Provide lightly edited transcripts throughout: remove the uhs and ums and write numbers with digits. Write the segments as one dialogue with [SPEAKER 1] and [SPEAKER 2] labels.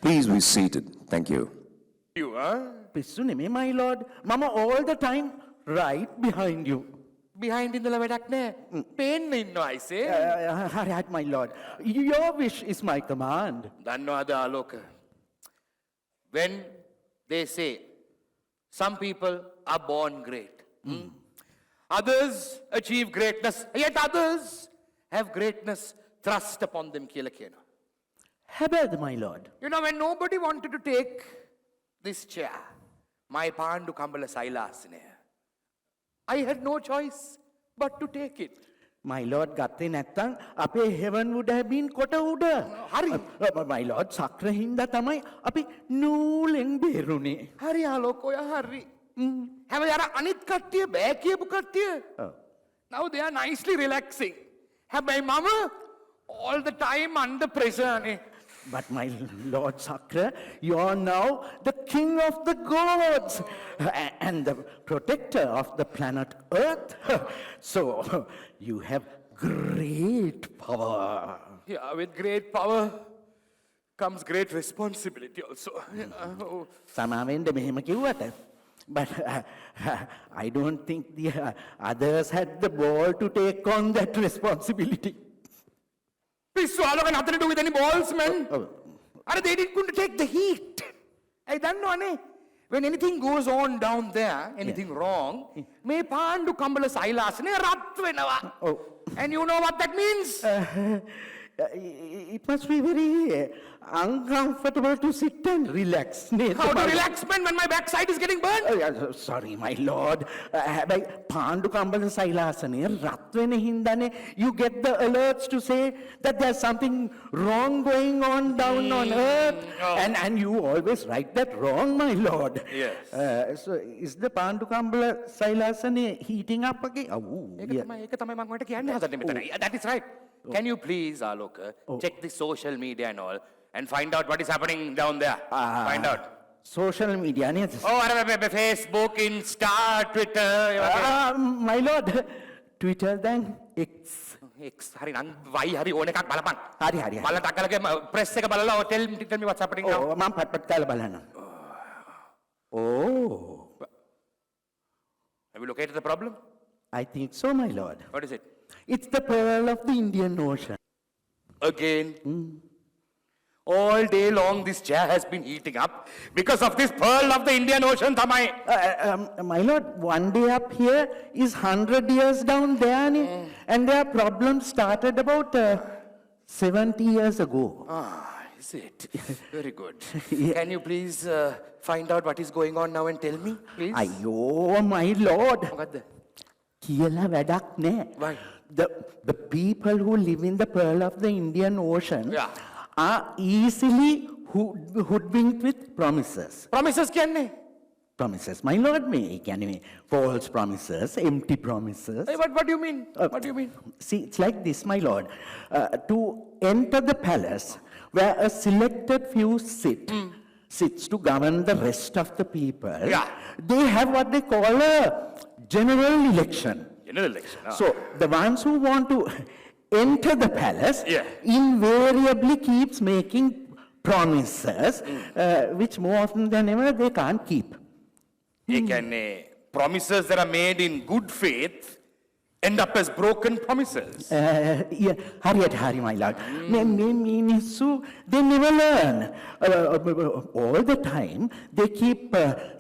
[SPEAKER 1] Please be seated. Thank you.
[SPEAKER 2] You, huh?
[SPEAKER 3] පිස්සු නෙමේ my lord. මම all the time right behind you.
[SPEAKER 2] Behind ඉඳලා වැඩක් නැහැ. පේන්න ඉන්නවා අයිසේ.
[SPEAKER 3] හරියට my lord. Your wish is my command.
[SPEAKER 2] දන්නවද ආලෝක? When they say some people are born great. Others achieve greatness. Yet others have greatness thrust upon them කියලා කියනවා.
[SPEAKER 3] හැබැයිද my lord?
[SPEAKER 2] You know, when nobody wanted to take this chair, my Pandu Kambala Sailasine, I had no choice but to take it.
[SPEAKER 3] My lord ගත්තේ නැත්තම් අපේ heaven would have been කොට උඩ.
[SPEAKER 2] හරි.
[SPEAKER 3] My lord සක්‍ර හින්දා තමයි අපි නූලෙන් බේරුනේ.
[SPEAKER 2] හරි ආලෝක ඔය හරි. හැබැයි අර අනිත් කට්ටිය බෑ කියපු කට්ටිය. Now they are nicely relaxing. හැබැයි මම all the time under pressure නේ.
[SPEAKER 3] But my lord Sakra, you are now the king of the gods and the protector of the planet Earth. So you have great power.
[SPEAKER 2] Yeah, with great power comes great responsibility also.
[SPEAKER 3] සමාවෙන්ද මෙහෙම කිව්වට. But I don't think the others had the ball to take on that responsibility.
[SPEAKER 2] Pisu ආලෝක nothing to do with any balls, man. They didn't take the heat. I don't know, ane. When anything goes on down there, anything wrong, me Pandu Kambala Sailasane rat wenawa. And you know what that means?
[SPEAKER 3] It must be very uncomfortable to sit and relax.
[SPEAKER 2] How to relax, man, when my backside is getting burned?
[SPEAKER 3] Sorry, my lord. හැබැයි පාණ්ඩු කම්බල සෛලාසනය රත් වෙන හින්දානේ you get the alerts to say that there's something wrong going on down on earth. And you always write that wrong, my lord.
[SPEAKER 2] Yes.
[SPEAKER 3] So is the පාණ්ඩු කම්බල සෛලාසනය heating up again?
[SPEAKER 2] ඒක තමයි මම ඔයාලට කියන්න හදන්නේ මෙතන. That is right. Can you please, Aloka, check the social media and all and find out what is happening down there? Find out.
[SPEAKER 3] Social media නේද?
[SPEAKER 2] Facebook, Insta, Twitter.
[SPEAKER 3] My lord, Twitter then X.
[SPEAKER 2] X, හරි නම් Y හරි ඕන එකක් බලපන්.
[SPEAKER 3] හරි.
[SPEAKER 2] බලලා ටක්කලගේ press එක බලලා tell me what's happening now.
[SPEAKER 3] මම පට්පට් කාලා බලන්න. Oh.
[SPEAKER 2] Have you located the problem?
[SPEAKER 3] I think so, my lord.
[SPEAKER 2] What is it?
[SPEAKER 3] It's the pearl of the Indian Ocean.
[SPEAKER 2] Again. All day long this chair has been heating up because of this pearl of the Indian Ocean, Thamai.
[SPEAKER 3] My lord, one day up here is 100 years down there, and their problem started about 70 years ago.
[SPEAKER 2] Is it? Very good. Can you please find out what is going on now and tell me, please?
[SPEAKER 3] Ayyo, my lord.
[SPEAKER 2] මොකද්ද?
[SPEAKER 3] කියලා වැඩක් නැහැ.
[SPEAKER 2] Why?
[SPEAKER 3] The people who live in the pearl of the Indian Ocean are easily hoodwinked with promises.
[SPEAKER 2] Promises කියන්නේ?
[SPEAKER 3] Promises, my lord, me කියන්නේ false promises, empty promises.
[SPEAKER 2] Hey, what do you mean? What do you mean?
[SPEAKER 3] See, it's like this, my lord. To enter the palace where a selected few sits to govern the rest of the people, they have what they call a general election.
[SPEAKER 2] General election.
[SPEAKER 3] So the ones who want to enter the palace invariably keeps making promises which more often than ever they can't keep.
[SPEAKER 2] ඒ කියන්නේ promises that are made in good faith end up as broken promises.
[SPEAKER 3] Hari, my lord. So they never learn. All the time, they keep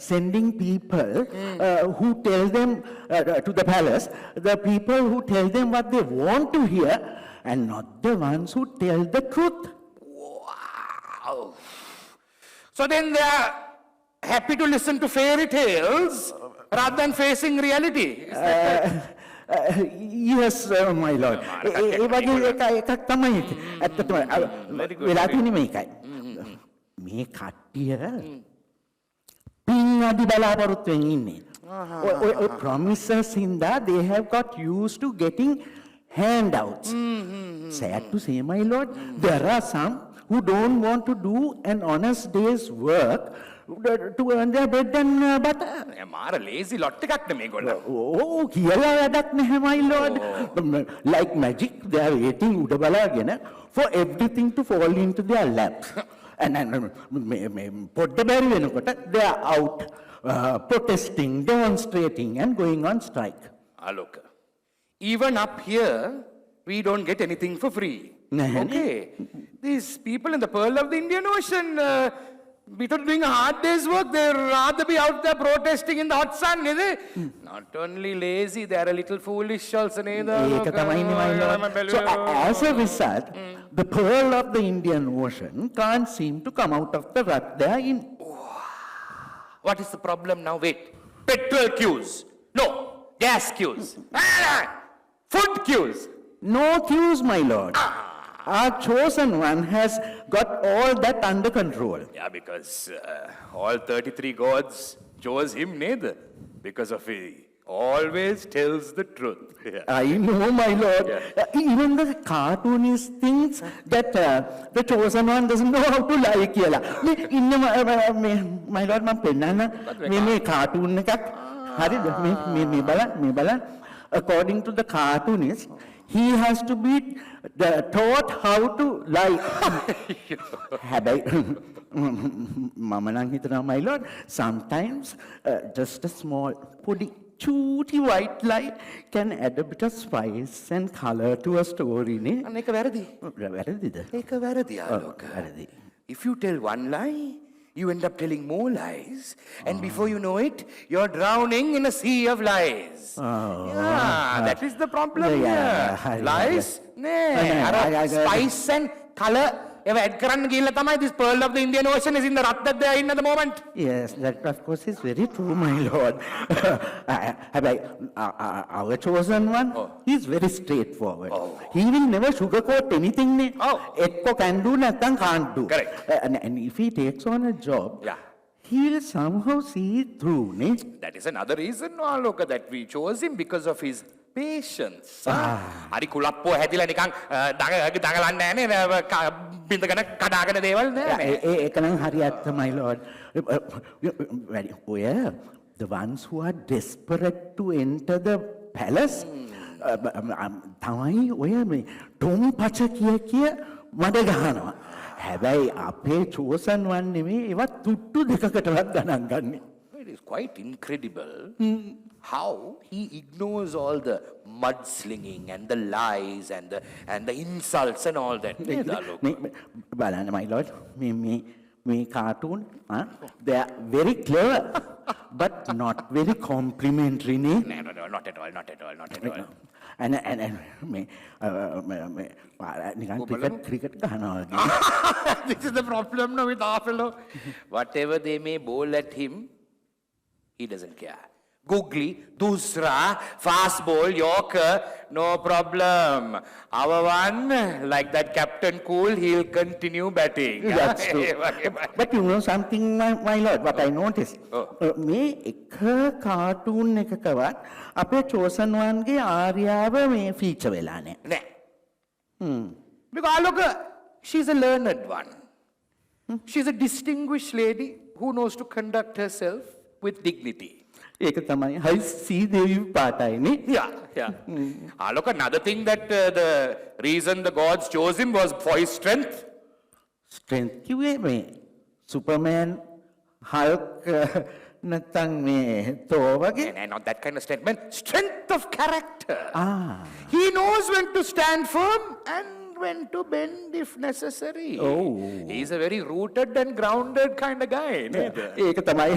[SPEAKER 3] sending people who tell them to the palace, the people who tell them what they want to hear, and not the ones who tell the truth.
[SPEAKER 2] Wow. So then they are happy to listen to fairy tales rather than facing reality. Is that
[SPEAKER 3] Yes, my lord. ඒ වගේ එකක් තමයි ඇත්තටම වෙලා තියෙන්නේ මේකයි. මේ කට්ටිය පින් අඩි බලාපොරොත්තුෙන් ඉන්නේ. ඔය promises හින්දා they have got used to getting handouts. Sad to say, my lord, there are some who don't want to do an honest day's work to earn their bread and butter.
[SPEAKER 2] මාර lazy lot එකක් නේ මේගොල්ලෝ.
[SPEAKER 3] Oh, කියලා වැඩක් නැහැ, my lord. Like magic, they are waiting උඩ බලාගෙන for everything to fall into their laps. And පොඩ්ඩ බැරි වෙනකොට they are out protesting, demonstrating and going on strike.
[SPEAKER 2] Aloka, even up here we don't get anything for free. Okay, these people in the pearl of the Indian Ocean, without doing a hard day's work, they'd rather be out there protesting in the hot sun. Not only lazy, they are a little foolish also.
[SPEAKER 3] ඒක තමයිනේ, my lord. So as a result, the pearl of the Indian Ocean can't seem to come out of the rut they are in.
[SPEAKER 2] What is the problem now? Wait. Petrol queues. No. Gas queues. Food queues.
[SPEAKER 3] No queues, my lord. Our chosen one has got all that under control.
[SPEAKER 2] Yeah, because all 33 gods chose him, neither. Because of he always tells the truth.
[SPEAKER 3] I know, my lord. Even the cartoonist thinks that the chosen one doesn't know how to lie. My lord, මම පෙන්නන්න මේ cartoon එකක්. හරිද? මේ බලන්න. According to the cartoonist, he has to be taught how to lie. හැබැයි මම නම් හිතනවා, my lord, sometimes just a small podi චූටි white lie can add a bit of spice and color to a story නේ.
[SPEAKER 2] ඒක වැරදි.
[SPEAKER 3] වැරදිද?
[SPEAKER 2] ඒක වැරදි, Aloka.
[SPEAKER 3] වැරදි.
[SPEAKER 2] If you tell one lie, you end up telling more lies. And before you know it, you're drowning in a sea of lies. Yeah, that is the problem here. Lies? Spice and color. This pearl of the Indian Ocean is in the rut that they are in at the moment.
[SPEAKER 3] Yes, that of course is very true, my lord. Our chosen one, he is very straightforward. He will never sugarcoat anything. Ekko can do, nothing can't do.
[SPEAKER 2] Correct.
[SPEAKER 3] And if he takes on a job, he will somehow see it through.
[SPEAKER 2] That is another reason, Loka, that we chose him, because of his patience. Ari kulappo හැදිලා නිකන් දඟලන්නේ නැහැ බින්දගෙන කඩාගෙන දේවල් නෑ.
[SPEAKER 3] ඒක නම් හරියට my lord. The ones who are desperate to enter the palace තමයි ඔය මේ ටොම් පච කිය මඩ ගහනවා. හැබැයි අපේ chosen one නෙමෙයි ඒවා තුට්ටු දෙකකටවත් ගණන් ගන්නේ.
[SPEAKER 2] It is quite incredible how he ignores all the mudslinging and the lies and the insults and all that.
[SPEAKER 3] බලන්න my lord, me cartoon, they are very clever, but not very complimentary.
[SPEAKER 2] No, not at all.
[SPEAKER 3] And me cricket ගහනවා.
[SPEAKER 2] This is the problem now with our fellow. Whatever they may bowl at him, he doesn't care. Googly, Dusra, fast bowl, Yorker, no problem. Our one, like that Captain Cool, he'll continue batting.
[SPEAKER 3] That's true. But you know something, my lord, what I noticed? මේ එක cartoon එකකවත් අපේ chosen one ගේ ආර්යාව මේ feature වෙලා නැහැ.
[SPEAKER 2] Because look, she's a learned one. She's a distinguished lady who knows to conduct herself with dignity.
[SPEAKER 3] ඒක තමයි හයි සීදේවි පාටයිනේ.
[SPEAKER 2] Yeah. Look, another thing that the reason the gods chose him was for his strength.
[SPEAKER 3] Strength කිව්වේ මේ Superman, Hulk නැත්නම් මේ Thor වගේ.
[SPEAKER 2] Not that kind of statement. Strength of character. He knows when to stand firm and when to bend if necessary. He's a very rooted and grounded kind of guy.
[SPEAKER 3] ඒක තමයි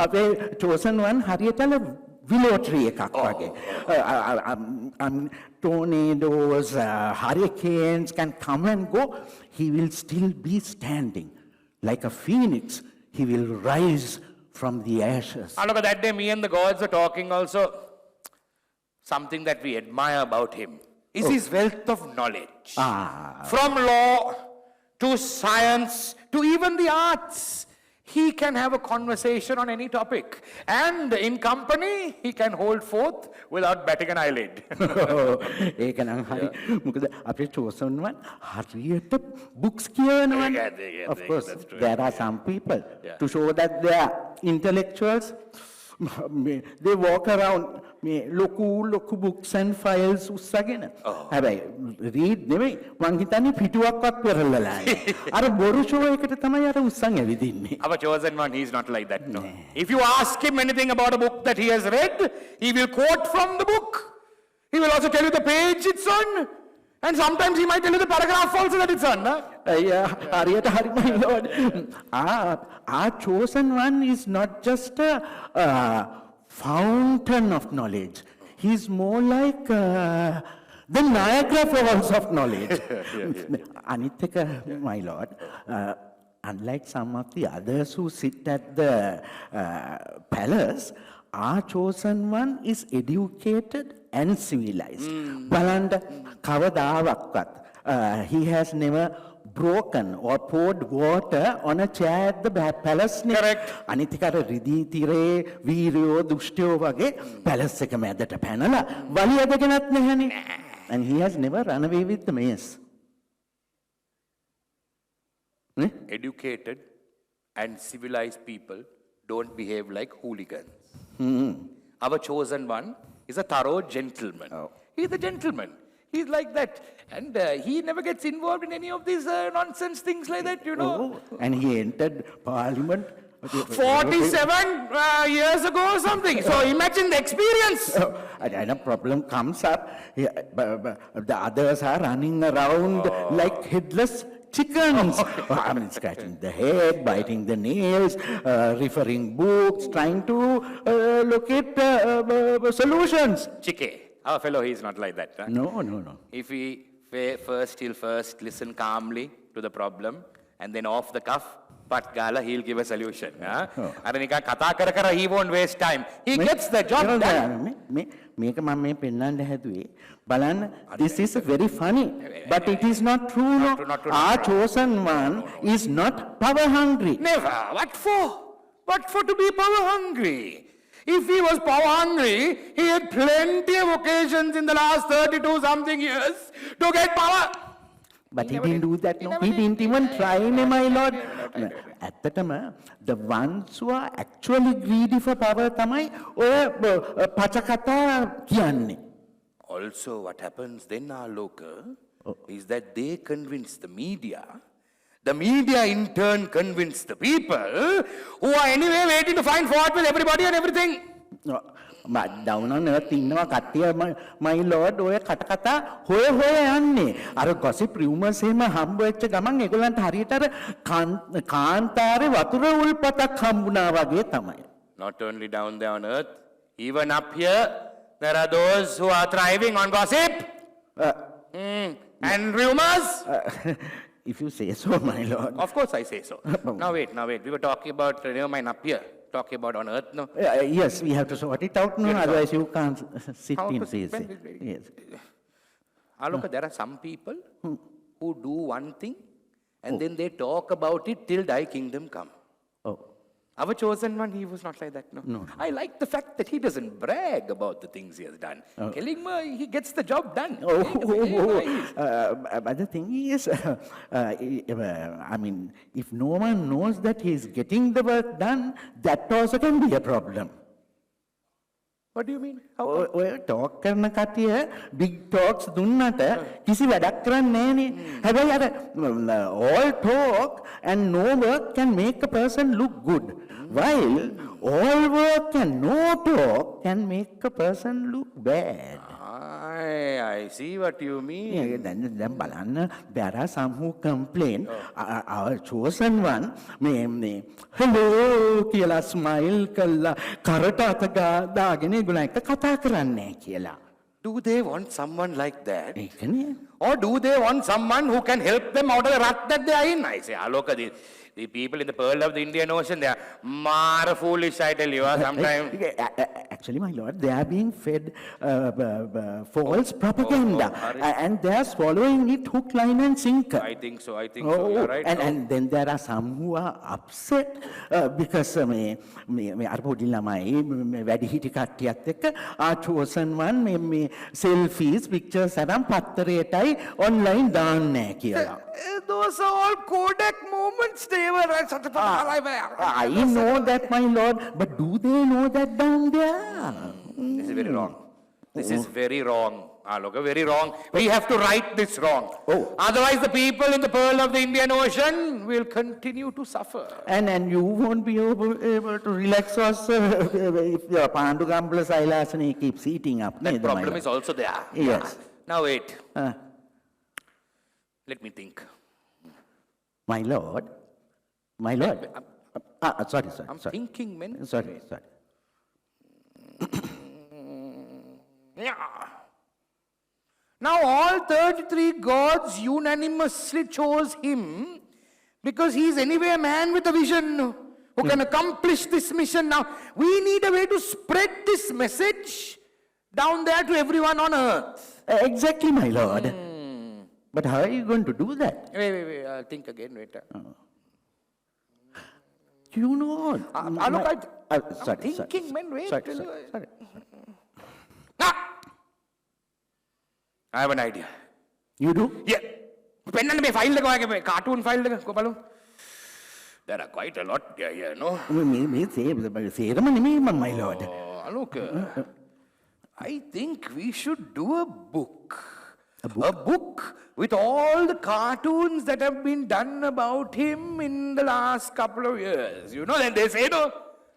[SPEAKER 3] අපේ chosen one හරියටම විලෝටරි එකක් වගේ. Tornadoes, hurricanes can come and go. He will still be standing. Like a phoenix, he will rise from the ashes.
[SPEAKER 2] Look at that day, me and the gods are talking also. Something that we admire about him is his wealth of knowledge. From law to science to even the arts. He can have a conversation on any topic. And in company, he can hold forth without batting an eyelid.
[SPEAKER 3] ඒක නම් හරි. මොකද අපේ chosen one හරියට books කියවනවනේ. Of course, there are some people to show that they are intellectuals. They walk around මේ ලොකු books and files උස්සගෙන. හැබැයි read නෙමෙයි මං හිතන්නේ පිටුවක්වත් පෙරලලා. අර බොරු show එකට තමයි අර උස්සන් ඇවිදින්නේ.
[SPEAKER 2] Our chosen one, he's not like that, no. If you ask him anything about a book that he has read, he will quote from the book. He will also tell you the page it's on. And sometimes he might tell you the paragraph also that it's on.
[SPEAKER 3] හරියට හරි my lord. Our chosen one is not just a fountain of knowledge. He's more like the Niagara Falls of knowledge. අනිත් එක my lord, unlike some of the others who sit at the palace, our chosen one is educated and civilized. බලන්න කවදාවත් he has never broken or poured water on a chair at the palace.
[SPEAKER 2] Correct.
[SPEAKER 3] අනිත් එක අර රිදී තිරේ වීරයෝ දුෂ්ටයෝ වගේ palace එක මැදට පැනලා වලිය දෙගෙනත් නැහැනේ. And he has never run away with the mace.
[SPEAKER 2] Educated and civilized people don't behave like hooligans. Our chosen one is a thorough gentleman. He's a gentleman. He's like that. And he never gets involved in any of these nonsense things like that, you know.
[SPEAKER 3] And he entered parliament
[SPEAKER 2] 47 years ago or something. So imagine the experience.
[SPEAKER 3] And a problem comes up. The others are running around like headless chickens. I mean, scratching the head, biting the nails, referring books, trying to locate solutions.
[SPEAKER 2] Chike, our fellow, he's not like that. Huh?
[SPEAKER 3] No.
[SPEAKER 2] If he'll first listen calmly to the problem, and then off the cuff, pat gala, he'll give a solution. Huh? Aranika kata kara kara, he won't waste time. He gets the job done.
[SPEAKER 3] මේක මම මේ පෙන්වන්න හැදුවේ බලන්න this is very funny but it is not true no our chosen one is not power hungry.
[SPEAKER 2] Never. What for to be power hungry? If he was power hungry, he had plenty of occasions in the last 32 something years to get power.
[SPEAKER 3] But he didn't do that, no. He didn't even try, my lord. ඇත්තටම the ones who are actually greedy for power තමයි ඔය පචකතා කියන්නේ.
[SPEAKER 2] Also, what happens then, our local, is that they convince the media. The media in turn convince the people who are anyway waiting to find fault with everybody and everything.
[SPEAKER 3] down on earth ඉන්නවා කට්ටිය my lord ඔය කටකතා හොය යන්නේ අර gossip rumors එහෙම හම්බ වෙච්ච ගමන් ඒගොල්ලන්ට හරියට අර කාන්තාරේ වතුර උල්පතක් හම්බුණා වගේ තමයි.
[SPEAKER 2] Not only down there on earth, even up here, there are those who are thriving on gossip and rumors.
[SPEAKER 3] If you say so, my lord.
[SPEAKER 2] Of course I say so. Now wait. We were talking about, never mind, up here. Talking about on earth, no?
[SPEAKER 3] Yes, we have to sort it out, no? Otherwise you can't sit in peace. Yes.
[SPEAKER 2] Look, there are some people who do one thing and then they talk about it till thy kingdom come.
[SPEAKER 3] Oh.
[SPEAKER 2] Our chosen one, he was not like that, no?
[SPEAKER 3] No.
[SPEAKER 2] I like the fact that he doesn't brag about the things he has done. Kelingma, he gets the job done.
[SPEAKER 3] But the thing is, I mean, if no one knows that he's getting the work done, that also can be a problem.
[SPEAKER 2] What do you mean?
[SPEAKER 3] ඔය talk කරන කටිය big talks දුන්නට කිසි වැඩක් කරන්නේ නෑනේ. හැබැයි අර all talk and no work can make a person look good. While all work and no talk can make a person look bad.
[SPEAKER 2] I see what you mean.
[SPEAKER 3] දැන් බලන්න there are some who complain our chosen one මේ hello කියලා smile කළා කරට අත දාගෙන ඒගොල්ලෝ එක්ක කතා කරන්නේ කියලා.
[SPEAKER 2] Do they want someone like that?
[SPEAKER 3] ඒකනේ.
[SPEAKER 2] Or do they want someone who can help them out of the rut that they are in? I say, look, the people in the pearl of the Indian Ocean, they are mara foolish, I tell you, sometimes.
[SPEAKER 3] Actually, my lord, they are being fed false propaganda. And they are swallowing it hook, line and sinker.
[SPEAKER 2] I think so, you're right.
[SPEAKER 3] And then there are some who are upset because මේ අර පොඩි ළමයි වැඩිහිටි කට්ටියත් එක්ක our chosen one මේ selfies pictures අරන් පත්තරයටයි online දාන්නේ කියලා.
[SPEAKER 2] Those are all Kodak moments. They were
[SPEAKER 3] I know that, my lord, but do they know that down there?
[SPEAKER 2] This is very wrong. This is very wrong. Look, very wrong. We have to right this wrong. Otherwise, the people in the pearl of the Indian Ocean will continue to suffer.
[SPEAKER 3] And you won't be able to relax also if your Pandugambla Sailasani keeps eating up.
[SPEAKER 2] That problem is also there.
[SPEAKER 3] Yes.
[SPEAKER 2] Now wait. Let me think.
[SPEAKER 3] My lord. Sorry.
[SPEAKER 2] I'm thinking, man.
[SPEAKER 3] Sorry.
[SPEAKER 2] Yeah. Now all 33 gods unanimously chose him because he's anyway a man with a vision who can accomplish this mission. Now we need a way to spread this message down there to everyone on earth.
[SPEAKER 3] Exactly, my lord. But how are you going to do that?
[SPEAKER 2] Wait. I'll think again. Wait.
[SPEAKER 3] You know.
[SPEAKER 2] Look,
[SPEAKER 3] sorry.
[SPEAKER 2] Thinking, man. Wait.
[SPEAKER 3] Sorry.
[SPEAKER 2] I have an idea.
[SPEAKER 3] You do?
[SPEAKER 2] Yeah. Pen and file the cartoon file. There are quite a lot here, no?
[SPEAKER 3] My lord.
[SPEAKER 2] Look, I think we should do a book. A book with all the cartoons that have been done about him in the last couple of years. You know, then they say, no,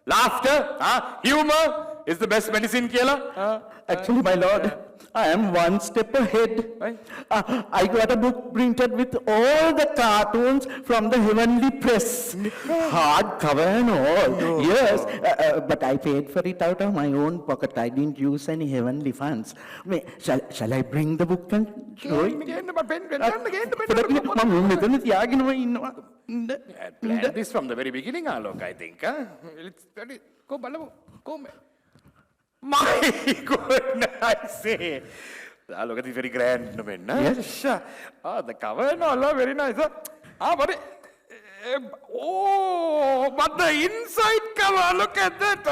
[SPEAKER 2] laughter, humor, is the best medicine කියලා.
[SPEAKER 3] Actually, my lord, I am one step ahead.
[SPEAKER 2] Right.
[SPEAKER 3] I got a book printed with all the cartoons from the heavenly press. Hardcover and all. Yes, but I paid for it out of my own pocket. I didn't use any heavenly funds. Shall I bring the book and show it? මම මෙතන තියාගෙනම ඉන්නවා.
[SPEAKER 2] Plan this from the very beginning, Alok, I think. Huh? Go, Balavu. Go, man. My goodness, I say. Alok, it is very grand, no, man.
[SPEAKER 3] Yes.
[SPEAKER 2] The cover and all are very nice. But oh, but the inside cover, look at that.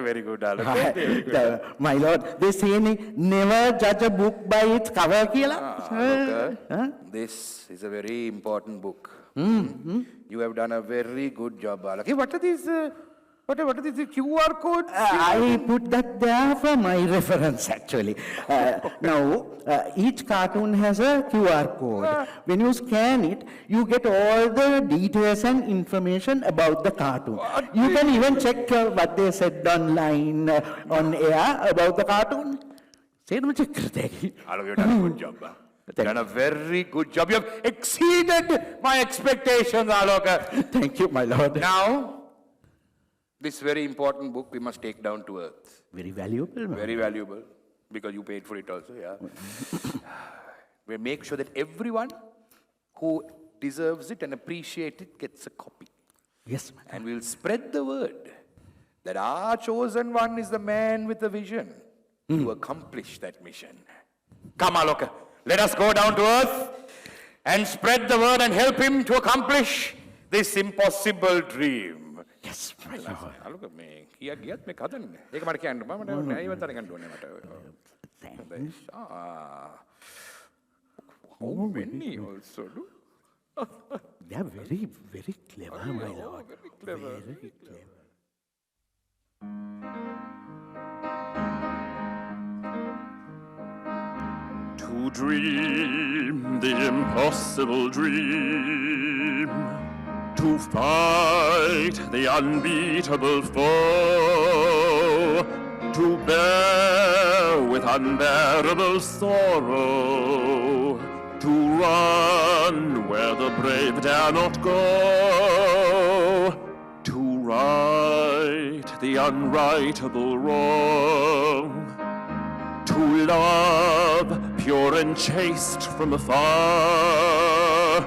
[SPEAKER 2] Very good, Alok.
[SPEAKER 3] My lord, they say never judge a book by its cover කියලා.
[SPEAKER 2] This is a very important book. You have done a very good job, Alok. Hey, what are these? What are these QR codes?
[SPEAKER 3] I put that there for my reference, actually. Now, each cartoon has a QR code. When you scan it, you get all the details and information about the cartoon. You can even check what they said online, on air about the cartoon. Alok,
[SPEAKER 2] you've done a good job. You've done a very good job. You have exceeded my expectations, Alok.
[SPEAKER 3] Thank you, my lord.
[SPEAKER 2] Now, this very important book we must take down to earth.
[SPEAKER 3] Very valuable.
[SPEAKER 2] Very valuable, because you paid for it also, yeah. We make sure that everyone who deserves it and appreciates it gets a copy.
[SPEAKER 3] Yes,
[SPEAKER 2] And we'll spread the word that our chosen one is the man with the vision to accomplish that mission. Come, Alok, let us go down to earth and spread the word and help him to accomplish this impossible dream.
[SPEAKER 3] Yes, my lord.
[SPEAKER 2] Alok, me giyat me kadan. Ek mara kiyanna mama nayi watara ganna onne mata. How many also do?
[SPEAKER 3] They are very, very clever, my lord.
[SPEAKER 2] Very clever.
[SPEAKER 3] Very clever.
[SPEAKER 4] To dream the impossible dream, to fight the unbeatable foe, to bear with unbearable sorrow, to run where the brave dare not go, to right the unrightable wrong, to love pure and chaste from afar,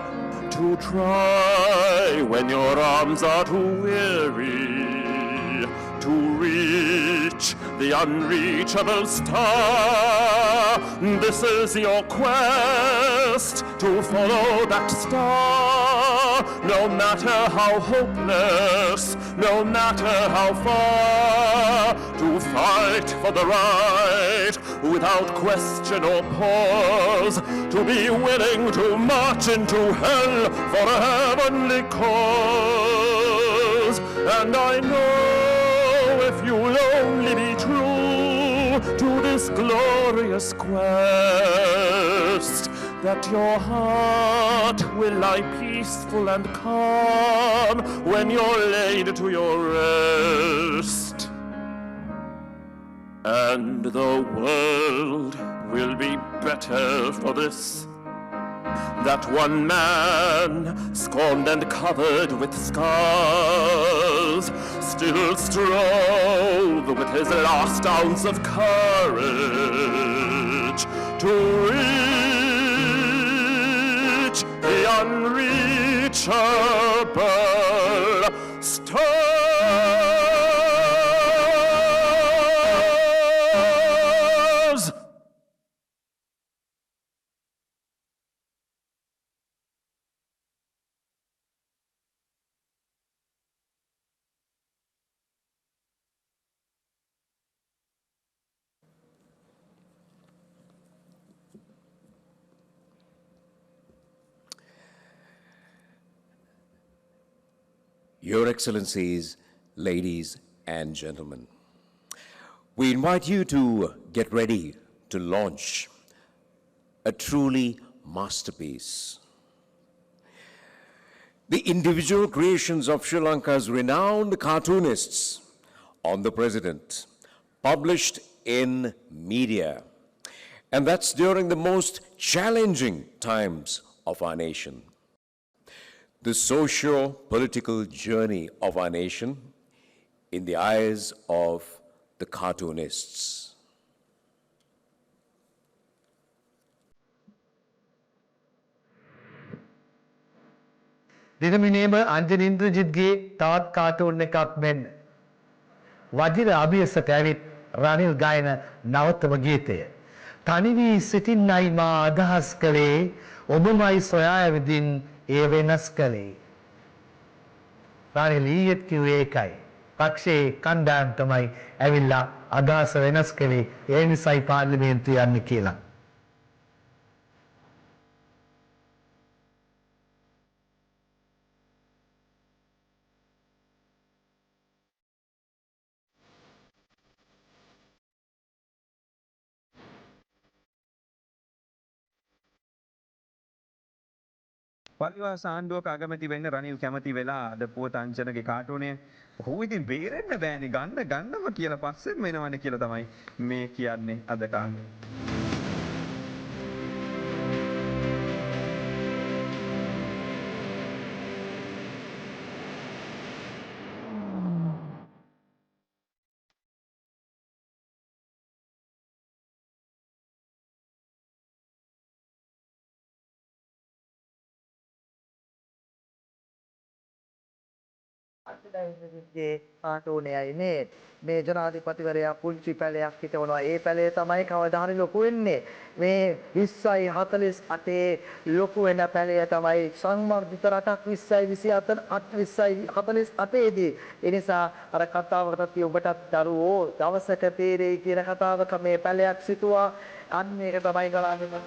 [SPEAKER 4] to try when your arms are too weary, to reach the unreachable star. This is your quest, to follow that star, no matter how hopeless, no matter how far, to fight for the right without question or pause, to be willing to march into hell for a heavenly cause. And I know if you'll only be true to this glorious quest, that your heart will lie peaceful and calm when you're laid to your rest. And the world will be better for this, that one man, scorned and covered with scars, still strove with his last ounce of courage to reach the unreachable stars.
[SPEAKER 1] Your Excellencies, ladies and gentlemen, we invite you to get ready to launch a truly masterpiece. The individual creations of Sri Lanka's renowned cartoonists on the President published in media. And that's during the most challenging times of our nation. The socio-political journey of our nation in the eyes of the cartoonists.
[SPEAKER 5] දිනමිනේම අංජනින්ද්‍රජිත්ගේ තවත් cartoon එකක් මෙන්න. වජිර අභියසට ඇවිත් රනිල් ගායන නවතම ගීතය. තනි වී සිටින්නයි මා අදහස් කළේ ඔබමයි සොයා ඇවිදින් ඒ වෙනස් කළේ. රනිල් ඊයේත් කිව්වේ ඒකයි. පක්ෂයේ කණ්ඩායම් තමයි ඇවිල්ලා අදහස වෙනස් කළේ. ඒ නිසායි පාර්ලිමේන්තුව යන්නේ කියලා.
[SPEAKER 6] පරිවාස ආණ්ඩුවක අගමැති වෙන්න රනිල් කැමති වෙලා අද පුවත අංජනගේ කාටුනේ ඔහු ඉතින් බේරෙන්න බෑනේ ගන්නම කියලා පස්සෙන් වෙනවනේ කියලා තමයි මේ කියන්නේ අද කාලේ.
[SPEAKER 7] අත්දැකීම්ගේ කාටුනේයි නේද මේ ජනාධිපතිවරයා පුංචි පැලයක් හිටවනවා ඒ පැලේ තමයි කවදා හරි ලොකු වෙන්නේ මේ 20යි 48 ලොකු වෙන පැලය තමයි සංවර්ධිත රටක් 20යි 28 20යි 48 දී ඒ නිසා අර කතාවකට ඔබටත් දරුවෝ දවසට තේරෙයි කියන කතාවක මේ පැලයක් සිටුවා අන්න ඒක තමයි ගලන්නේ.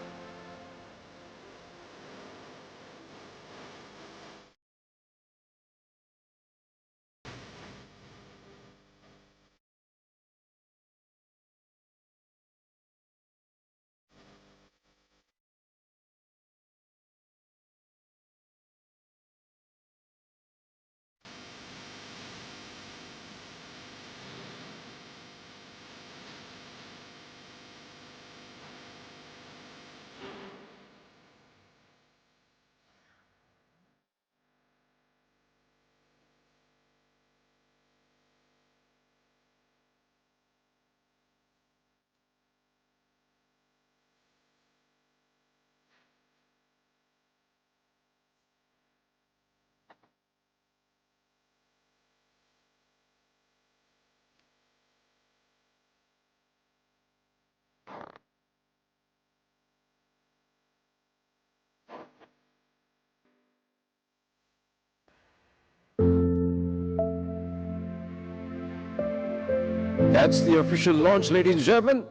[SPEAKER 1] That's the official launch, ladies and gentlemen.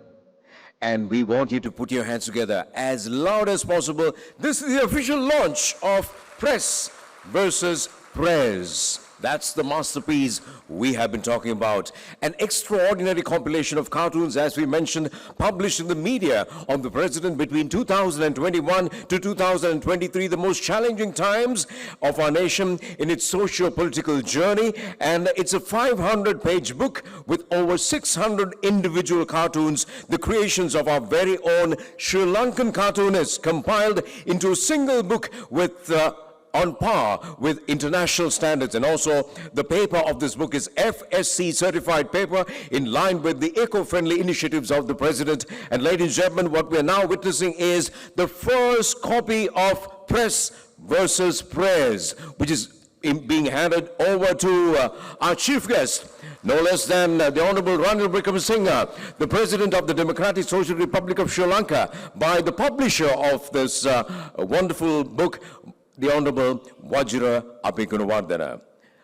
[SPEAKER 1] And we want you to put your hands together as loud as possible. This is the official launch of Prez versus Prez. That's the masterpiece we have been talking about. An extraordinary compilation of cartoons, as we mentioned, published in the media of the president between 2021 to 2023, the most challenging times of our nation in its socio-political journey. And it's a 500-page book with over 600 individual cartoons, the creations of our very own Sri Lankan cartoonists, compiled into a single book with on par with international standards. And also the paper of this book is FSC certified paper in line with the eco-friendly initiatives of the president. And ladies and gentlemen, what we are now witnessing is the first copy of Prez versus Prez, which is being handed over to our chief guest, no less than the Honorable Ranil Wickremesinghe, the President of the Democratic Social Republic of Sri Lanka, by the publisher of this wonderful book, the Honorable Wajira Apikunawardena.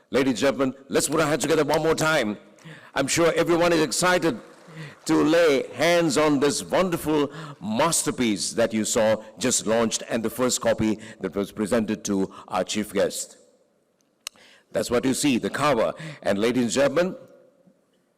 [SPEAKER 1] Ladies and gentlemen, let's put our hands together one more time. I'm sure everyone is excited to lay hands on this wonderful masterpiece that you saw just launched and the first copy that was presented to our chief guest. That's what you see, the cover. And ladies and gentlemen,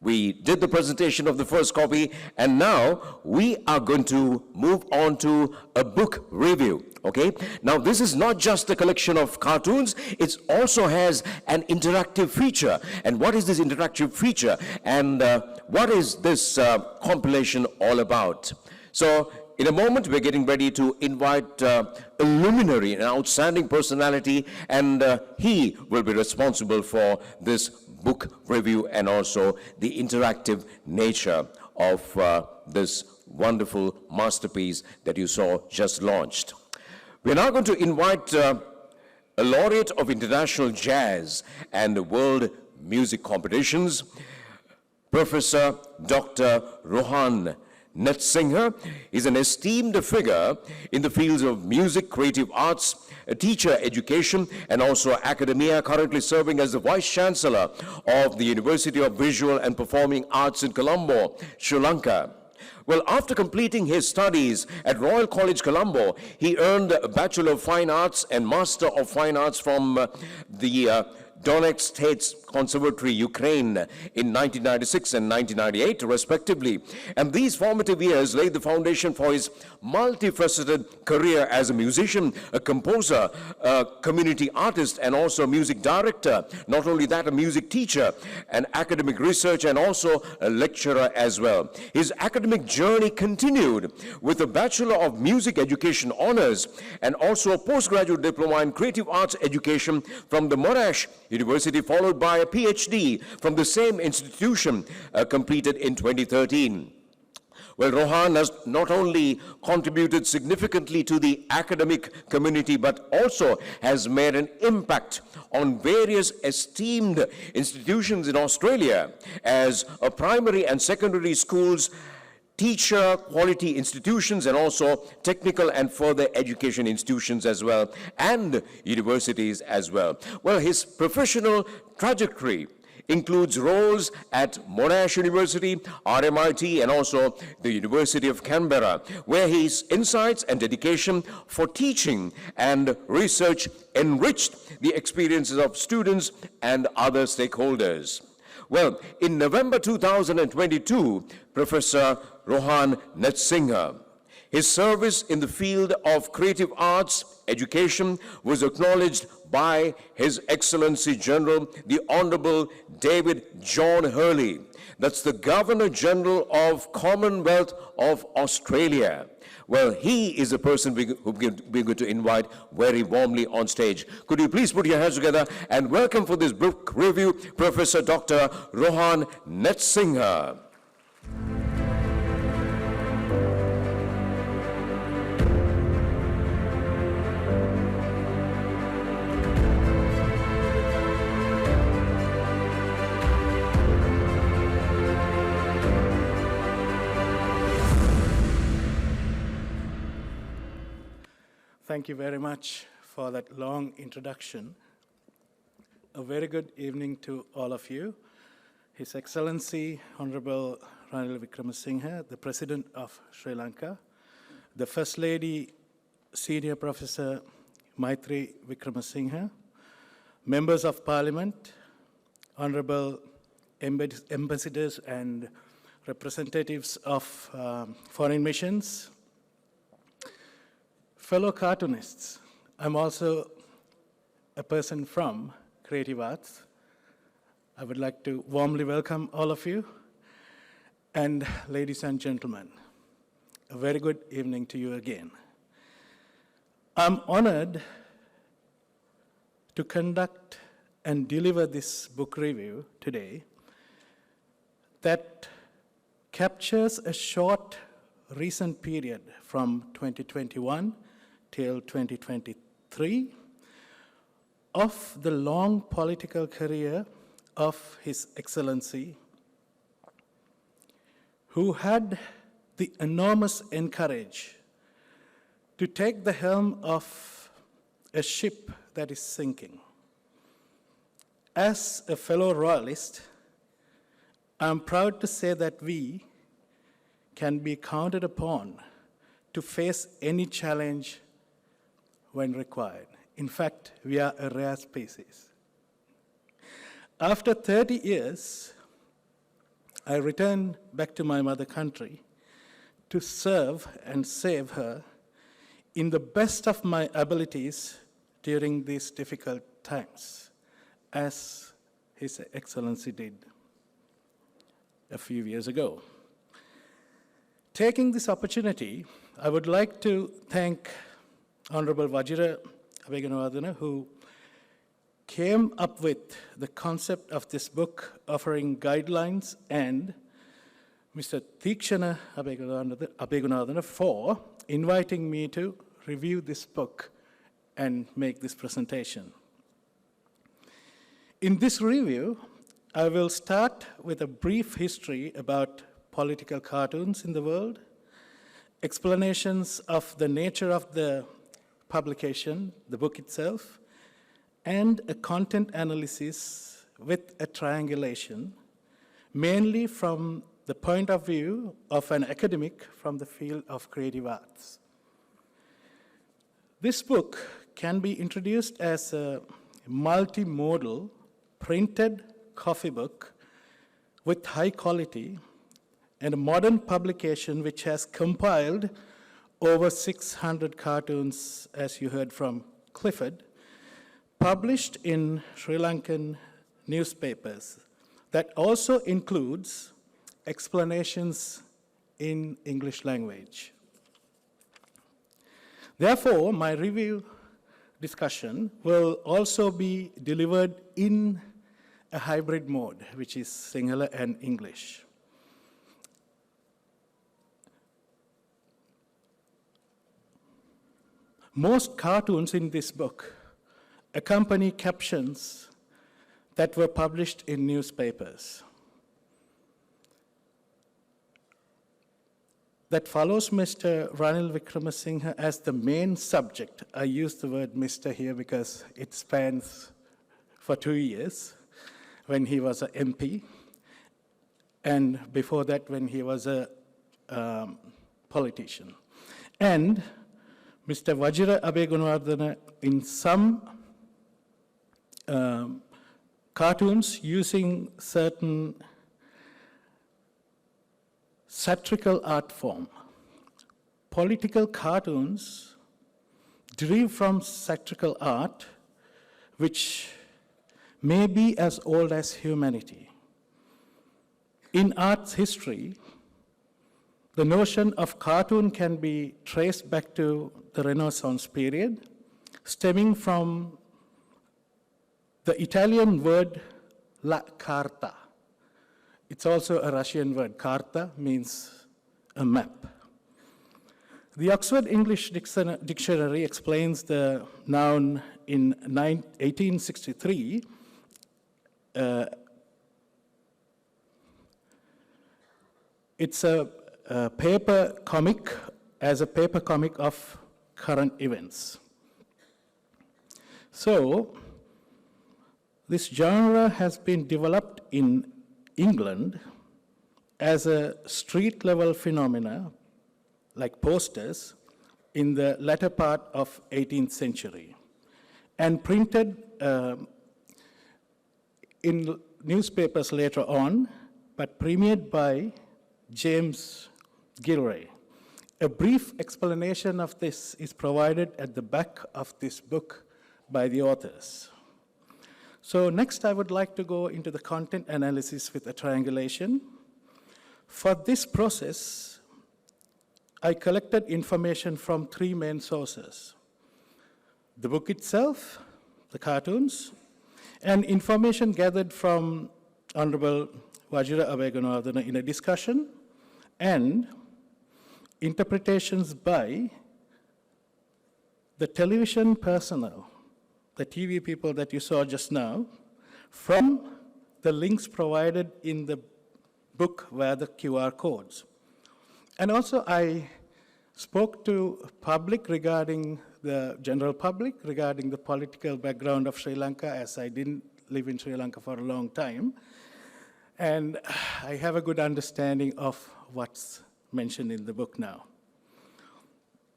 [SPEAKER 1] We did the presentation of the first copy, and now we are going to move on to a book review. Okay? Now, this is not just a collection of cartoons, it also has an interactive feature. And what is this interactive feature? And what is this compilation all about? So, in a moment, we're getting ready to invite a luminary, an outstanding personality, and he will be responsible for this book review and also the interactive nature of this wonderful masterpiece that you saw just launched. We're now going to invite a laureate of international jazz and world music competitions, Professor Dr. Rohan Netsingher is an esteemed figure in the fields of music, creative arts, teacher education, and also academia, currently serving as the Vice Chancellor of the University of Visual and Performing Arts in Colombo, Sri Lanka. Well, after completing his studies at Royal College Colombo, he earned a Bachelor of Fine Arts and Master of Fine Arts from the Donetsk State Conservatory, Ukraine in 1996 and 1998, respectively. And these formative years laid the foundation for his multifaceted career as a musician, a composer, a community artist, and also a music director. Not only that, a music teacher, an academic researcher, and also a lecturer as well. His academic journey continued with a Bachelor of Music Education honors and also a postgraduate diploma in creative arts education from the Monash University, followed by a PhD from the same institution, completed in 2013. Well, Rohan has not only contributed significantly to the academic community, but also has made an impact on various esteemed institutions in Australia as a primary and secondary schools, teacher quality institutions, and also technical and further education institutions as well, and universities as well. Well, his professional trajectory includes roles at Monash University, RMIT, and also the University of Canberra, where his insights and dedication for teaching and research enriched the experiences of students and other stakeholders. Well, in November 2022, Professor Rohan Netsingher, his service in the field of creative arts education was acknowledged by His Excellency General, the Honorable David John Hurley. That's the Governor General of Commonwealth of Australia. Well, he is the person we're going to invite very warmly on stage. Could you please put your hands together and welcome for this book review, Professor Dr. Rohan Netsingher.
[SPEAKER 8] Thank you very much for that long introduction. A very good evening to all of you. His Excellency, Honorable Ranil Wickramasinghe, the President of Sri Lanka, the First Lady, Senior Professor Maitri Wickramasinghe, Members of Parliament, Honorable Ambassadors and representatives of foreign missions, fellow cartoonists. I'm also a person from creative arts. I would like to warmly welcome all of you. And ladies and gentlemen, a very good evening to you again. I'm honored to conduct and deliver this book review today that captures a short recent period from 2021 till 2023 of the long political career of His Excellency, who had the enormous courage to take the helm of a ship that is sinking. As a fellow royalist, I'm proud to say that we can be counted upon to face any challenge when required. In fact, we are a rare species. After 30 years, I returned back to my mother country to serve and save her in the best of my abilities during these difficult times, as His Excellency did a few years ago. Taking this opportunity, I would like to thank Honorable Vajira Abegunawardena, who came up with the concept of this book, offering guidelines, and Mr. Tikshana Abegunawardena for inviting me to review this book and make this presentation. In this review, I will start with a brief history about political cartoons in the world, explanations of the nature of the publication, the book itself, and a content analysis with a triangulation, mainly from the point of view of an academic from the field of creative arts. This book can be introduced as a multimodal printed copy book with high quality and a modern publication which has compiled over 600 cartoons, as you heard from Clifford, published in Sri Lankan newspapers. That also includes explanations in English language. Therefore, my review discussion will also be delivered in a hybrid mode, which is Sinhala and English. Most cartoons in this book accompany captions that were published in newspapers. That follows Mr. Ranil Wickramasinghe as the main subject. I use the word Mr. here because it spans for 2 years, when he was an MP, and before that when he was a politician. And Mr. Vajira Abegunawardena in some cartoons using certain satirical art form. Political cartoons derive from satirical art, which may be as old as humanity. In arts history, the notion of cartoon can be traced back to the Renaissance period, stemming from the Italian word la carta. It's also a Russian word. Karta means a map. The Oxford English Dictionary explains the noun in 1863 it's a paper comic, as a paper comic of current events. So, this genre has been developed in England as a street-level phenomena, like posters, in the latter part of 18th century, and printed in newspapers later on, but premiered by James Gilray. A brief explanation of this is provided at the back of this book by the authors. So next I would like to go into the content analysis with a triangulation. For this process, I collected information from 3 main sources: the book itself, the cartoons, and information gathered from Honorable Vajira Abegunawardena in a discussion, and interpretations by the television personnel, the TV people that you saw just now, from the links provided in the book via the QR codes. And also I spoke to public regarding the general public, regarding the political background of Sri Lanka, as I didn't live in Sri Lanka for a long time. And I have a good understanding of what's mentioned in the book now.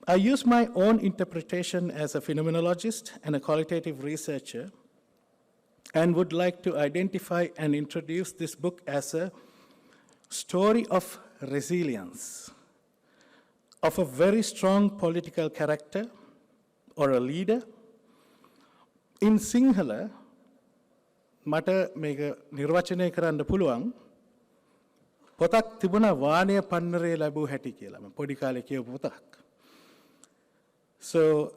[SPEAKER 8] I use my own interpretation as a phenomenologist and a qualitative researcher, and would like to identify and introduce this book as a story of resilience, of a very strong political character or a leader. In Sinhala, මට මේක නිර්වචනය කරන්න පුළුවන් පොතක් තිබුණා වාණය පන්නරේ ලැබූ හැටි කියලා. මම පොඩි කාලේ කියපු පොතක්. So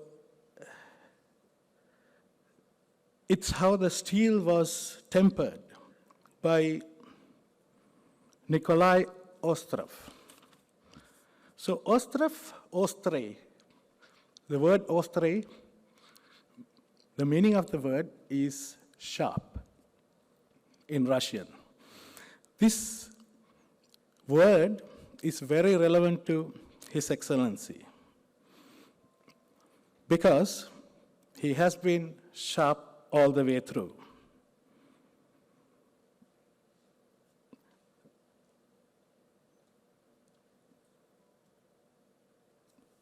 [SPEAKER 8] it's how the steel was tempered by Nikolai Ostrov. So Ostre, the word Ostre, the meaning of the word is sharp in Russian. This word is very relevant to His Excellency because he has been sharp all the way through.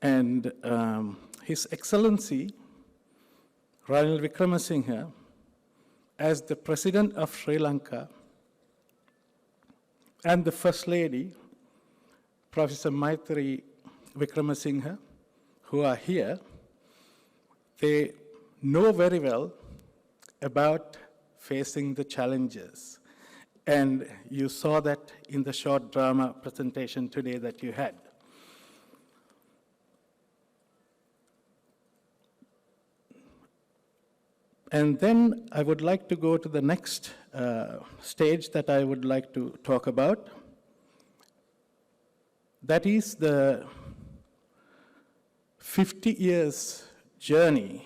[SPEAKER 8] And His Excellency Ranil Wickremesinghe, as the President of Sri Lanka, and the First Lady, Professor Maitri Wickremesinghe, who are here, they know very well about facing the challenges. And you saw that in the short drama presentation today that you had. And then I would like to go to the next stage that I would like to talk about. That is the 50 years journey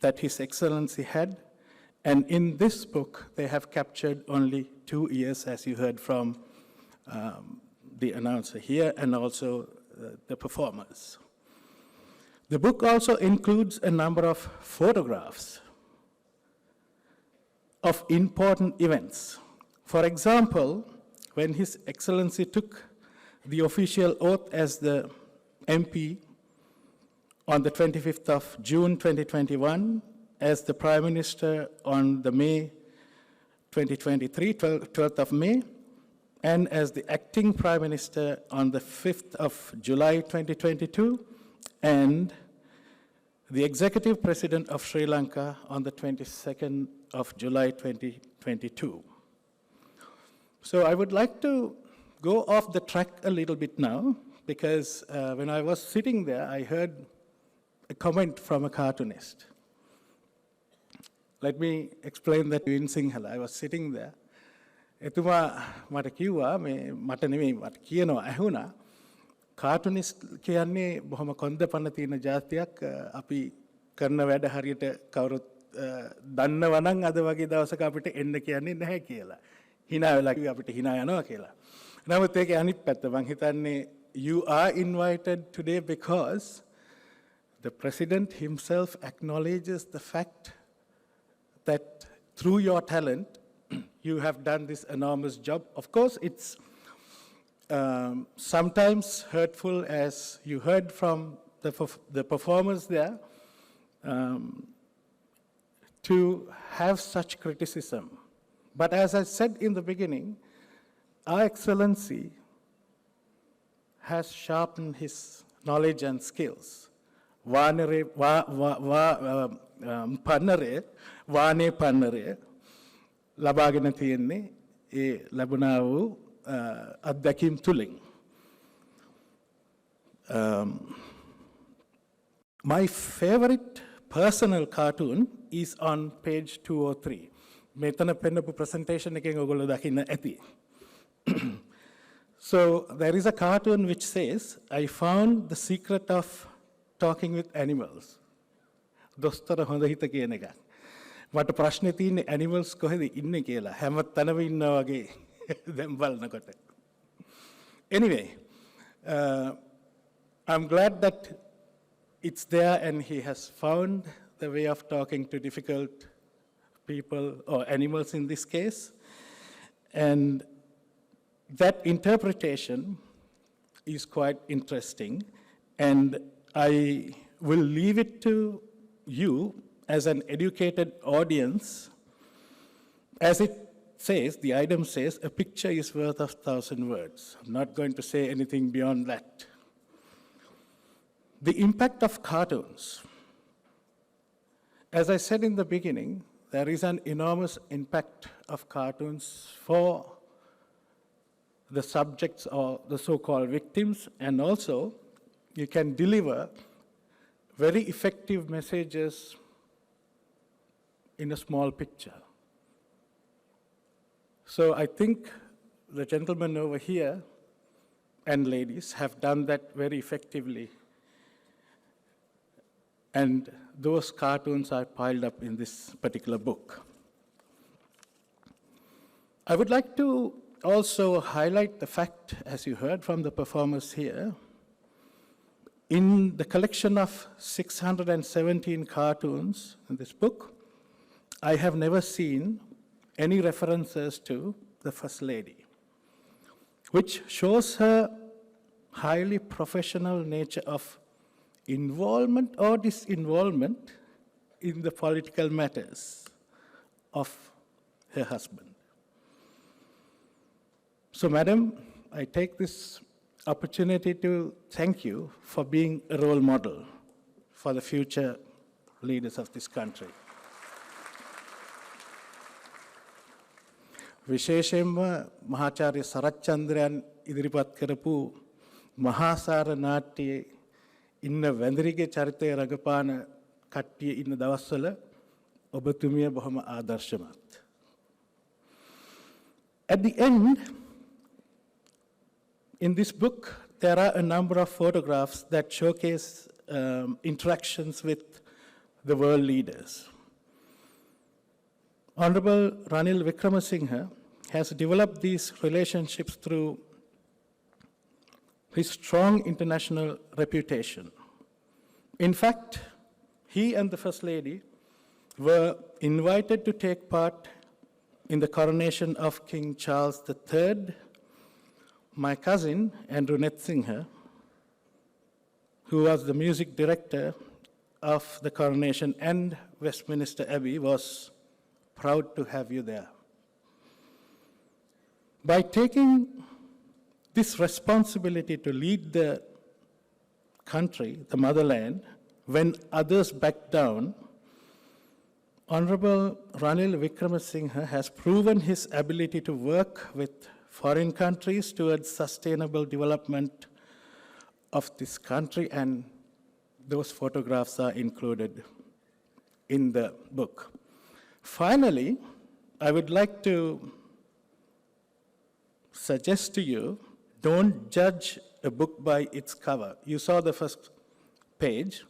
[SPEAKER 8] that His Excellency had. And in this book, they have captured only 2 years, as you heard from the announcer here and also the performers. The book also includes a number of photographs of important events. For example, when His Excellency took the official oath as the MP on the 25th of June 2021, as the Prime Minister on the May 2023, 12th of May, and as the acting Prime Minister on the 5th of July 2022, and the Executive President of Sri Lanka on the 22nd of July 2022. So I would like to go off the track a little bit now, because when I was sitting there, I heard a comment from a cartoonist. Let me explain that in Sinhala. I was sitting there. එතුමා මට කිව්වා මේ මට නෙමෙයි මට කියනවා ඇහුණා කාටුනිස්ට් කියන්නේ බොහොම කොන්ද පන තියෙන જાතියක් අපි කරන වැඩ හරියට කවුරුත් දන්නවා නම් අද වගේ දවසක අපිට එන්න කියන්නේ නැහැ කියලා. hina වෙලා කිව්වා අපිට hina යනවා කියලා. නමුත් ඒකේ අනිත් පැත්ත මං හිතන්නේ you are invited today because the president himself acknowledges the fact that through your talent you have done this enormous job. Of course, it's sometimes hurtful, as you heard from the performers there, to have such criticism. But as I said in the beginning, Our Excellency has sharpened his knowledge and skills. වානේ පන්නරේ ලබාගෙන තියෙන්නේ ඒ ලැබුණා වූ අත්දැකීම් තුලින්. My favorite personal cartoon is on page 203. මෙතන පෙන්නපු presentation එකෙන් ඔයගොල්ලෝ දකින්න ඇති. So there is a cartoon which says, I found the secret of talking with animals. දොස්තර හොඳ හිත කියන එක. මට ප්‍රශ්නේ තියෙන්නේ animals කොහෙද ඉන්නේ කියලා. හැම තැනම ඉන්නවා වගේ දැන් බලනකොට. Anyway, I'm glad that it's there and he has found the way of talking to difficult people or animals in this case. And that interpretation is quite interesting, and I will leave it to you as an educated audience, as it says, the item says, a picture is worth 1,000 words. I'm not going to say anything beyond that. The impact of cartoons. As I said in the beginning, there is an enormous impact of cartoons for the subjects or the so-called victims, and also you can deliver very effective messages in a small picture. So I think the gentlemen over here and ladies have done that very effectively. And those cartoons are piled up in this particular book. I would like to also highlight the fact, as you heard from the performers here, in the collection of 617 cartoons in this book, I have never seen any references to the First Lady, which shows her highly professional nature of involvement or disinvolvement in the political matters of her husband. So, Madam, I take this opportunity to thank you for being a role model for the future leaders of this country. විශේෂයෙන්ම මහාචාර්ය සරච්චන්ද්‍රයන් ඉදිරිපත් කරපු මහාසාර නාට්‍යයේ ඉන්න වැඳරිගේ චරිතය රඟපාන කට්ටිය ඉන්න දවස්වල ඔබතුමිය බොහොම ආදර්ශමත්. At the end, in this book, there are a number of photographs that showcase interactions with the world leaders. Honorable Ranil Wickremesinghe has developed these relationships through his strong international reputation. In fact, he and the First Lady were invited to take part in the coronation of King Charles III. My cousin, Andrew Netsinghe, who was the music director of the coronation and Westminster Abbey, was proud to have you there. By taking this responsibility to lead the country, the motherland, when others back down, Honorable Ranil Wickremesinghe has proven his ability to work with foreign countries towards sustainable development of this country, and those photographs are included in the book. Finally, I would like to suggest to you, don't judge a book by its cover. You saw the first page,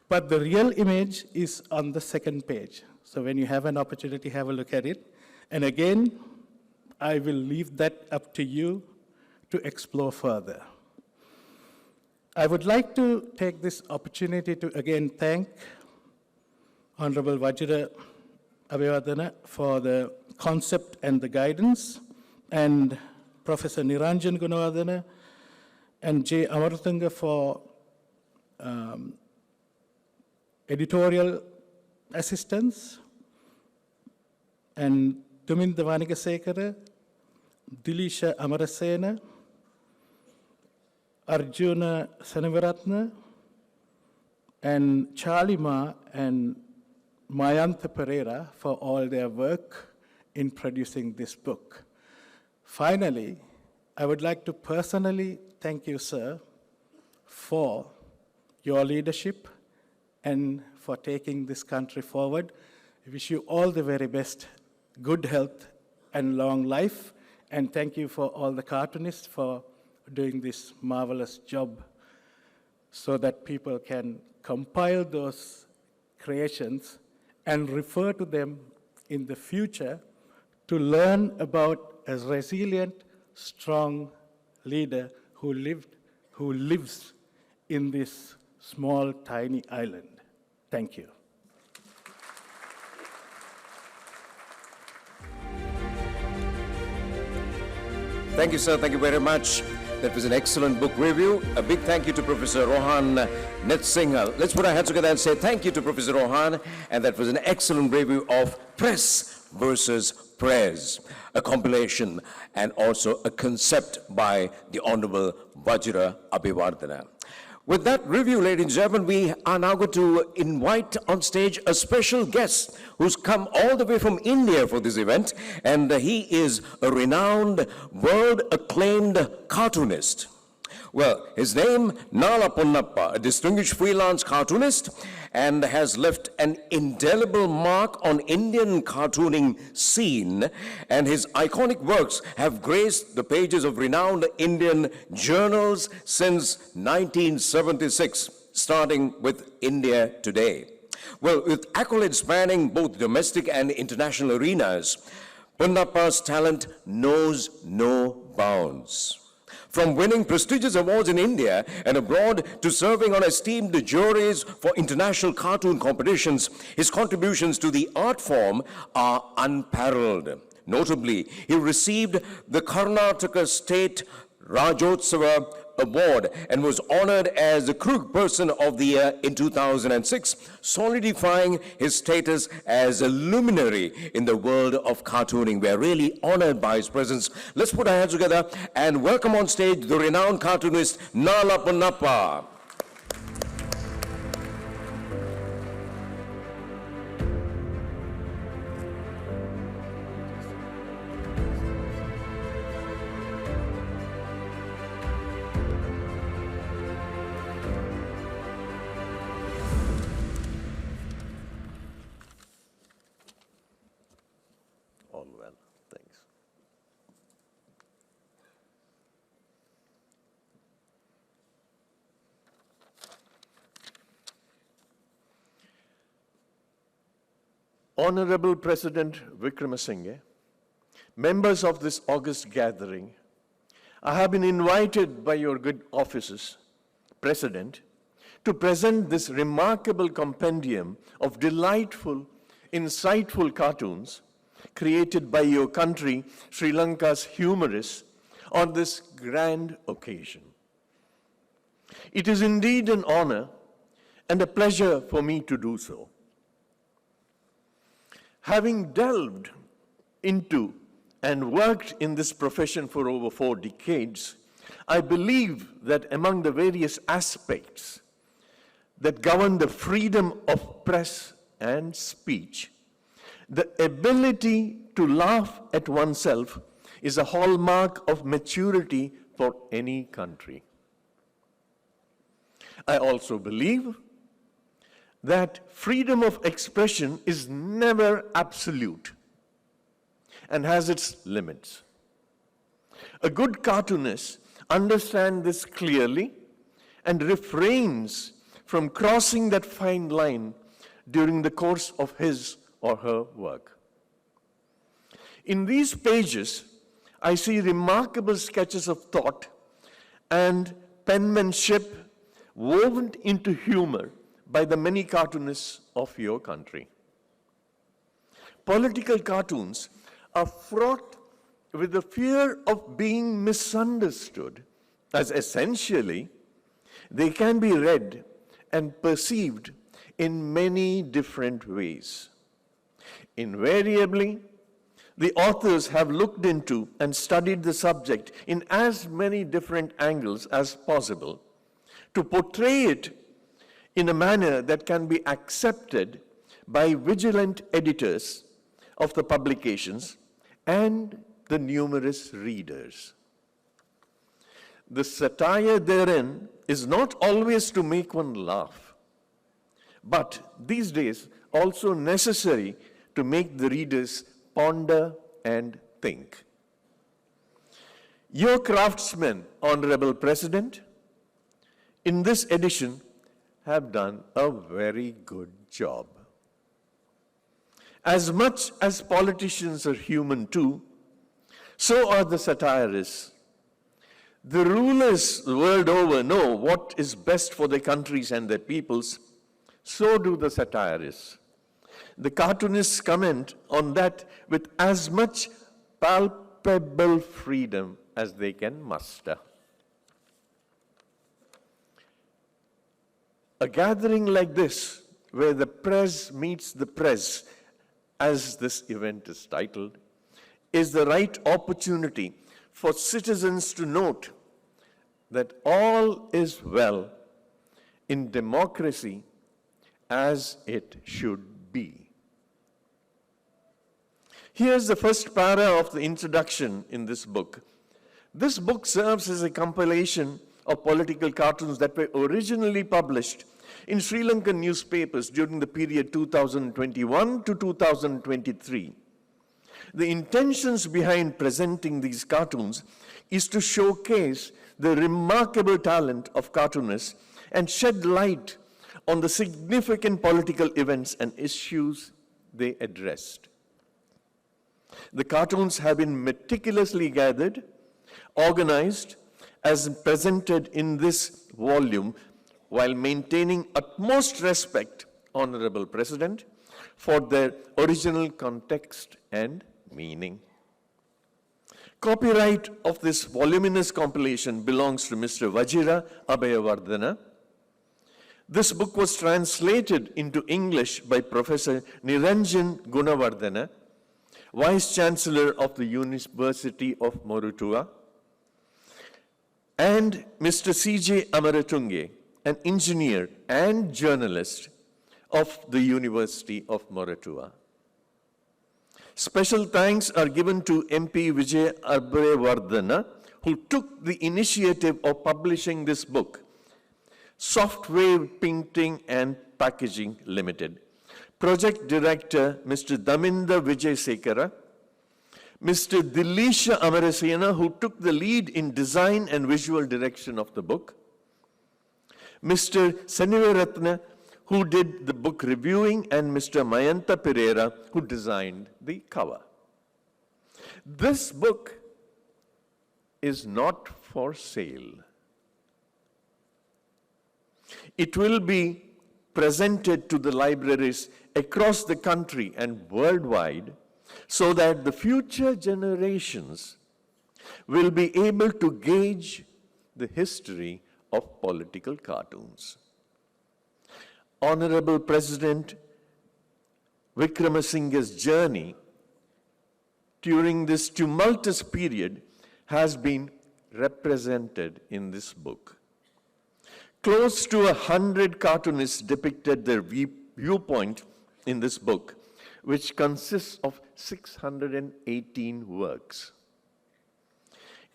[SPEAKER 8] but the real image is on the second page. So when you have an opportunity, have a look at it. And again, I will leave that up to you to explore further. I would like to take this opportunity to again thank Honorable Vajira Abeywadana for the concept and the guidance, and Professor Niranjan Gunawardana and J. Amarthanga for editorial assistance, and Tuminda Vanigasekara, Dilisha Amarasena, Arjuna Sanavaratna, and Charlie Ma and Mayantha Pereira for all their work in producing this book. Finally, I would like to personally thank you, sir, for your leadership and for taking this country forward. I wish you all the very best, good health and long life, and thank you for all the cartoonists for doing this marvelous job so that people can compile those creations and refer to them in the future to learn about a resilient, strong leader who lives in this small, tiny island. Thank you.
[SPEAKER 1] Thank you, sir. Thank you very much. That was an excellent book review. A big thank you to Professor Rohan Netsinghe. Let's put our hands together and say thank you to Professor Rohan. And that was an excellent review of Prez versus Prez. a compilation and also a concept by the Honorable Vajra Abhivardhana. With that review, ladies and gentlemen, we are now going to invite on stage a special guest who's come all the way from India for this event, and he is a renowned, world-acclaimed cartoonist. Well, his name, Nala Ponnappa, a distinguished freelance cartoonist, and has left an indelible mark on Indian cartooning scene, and his iconic works have graced the pages of renowned Indian journals since 1976, starting with India Today. Well, with accolades spanning both domestic and international arenas, Ponnappa's talent knows no bounds. From winning prestigious awards in India and abroad to serving on esteemed juries for international cartoon competitions, his contributions to the art form are unparalleled. Notably, he received the Karnataka State Rajotsava Award and was honored as the Krug Person of the Year in 2006, solidifying his status as a luminary in the world of cartooning. We are really honored by his presence. Let's put our hands together and welcome on stage the renowned cartoonist Nala Ponnappa.
[SPEAKER 9] All well, thanks. Honorable President Vikramasinghe, members of this august gathering, I have been invited by your good offices, President, to present this remarkable compendium of delightful, insightful cartoons created by your country, Sri Lanka's humorists, on this grand occasion. It is indeed an honor and a pleasure for me to do so. Having delved into and worked in this profession for over 4 decades, I believe that among the various aspects that govern the freedom of press and speech, the ability to laugh at oneself is a hallmark of maturity for any country. I also believe that freedom of expression is never absolute and has its limits. A good cartoonist understands this clearly and refrains from crossing that fine line during the course of his or her work. In these pages, I see remarkable sketches of thought and penmanship woven into humor by the many cartoonists of your country. Political cartoons are fraught with the fear of being misunderstood, as essentially they can be read and perceived in many different ways. Invariably, the authors have looked into and studied the subject in as many different angles as possible to portray it in a manner that can be accepted by vigilant editors of the publications and the numerous readers. The satire therein is not always to make one laugh, but these days also necessary to make the readers ponder and think. Your craftsmen, Honorable President, in this edition have done a very good job. As much as politicians are human too, so are the satirists. The rulers the world over know what is best for their countries and their peoples, so do the satirists. The cartoonists comment on that with as much palpable freedom as they can muster. A gathering like this, where the Prez meets the Prez, as this event is titled, is the right opportunity for citizens to note that all is well in democracy as it should be. Here's the first para of the introduction in this book. This book serves as a compilation of political cartoons that were originally published in Sri Lankan newspapers during the period 2021 to 2023. The intentions behind presenting these cartoons is to showcase the remarkable talent of cartoonists and shed light on the significant political events and issues they addressed. The cartoons have been meticulously gathered, organized, as presented in this volume, while maintaining utmost respect, Honorable President, for their original context and meaning. Copyright of this voluminous compilation belongs to Mr. Vajira Abhayawardena. This book was translated into English by Professor Niranjan Gunawardena, Vice Chancellor of the University of Moratuwa, and Mr. C.J. Amaratunge, an engineer and journalist of the University of Moratuwa. Special thanks are given to MP Vijay Abhayawardena, who took the initiative of publishing this book, Software Printing and Packaging Limited. Project Director, Mr. Daminda Vijay Sekara, Mr. Dilisha Amarasena, who took the lead in design and visual direction of the book, Mr. Sanivaratna, who did the book reviewing, and Mr. Mayanta Pereira, who designed the cover. This book is not for sale. It will be presented to the libraries across the country and worldwide so that the future generations will be able to gauge the history of political cartoons. Honorable President Vikramasinghe's journey during this tumultuous period has been represented in this book. Close to 100 cartoonists depicted their viewpoint in this book, which consists of 618 works.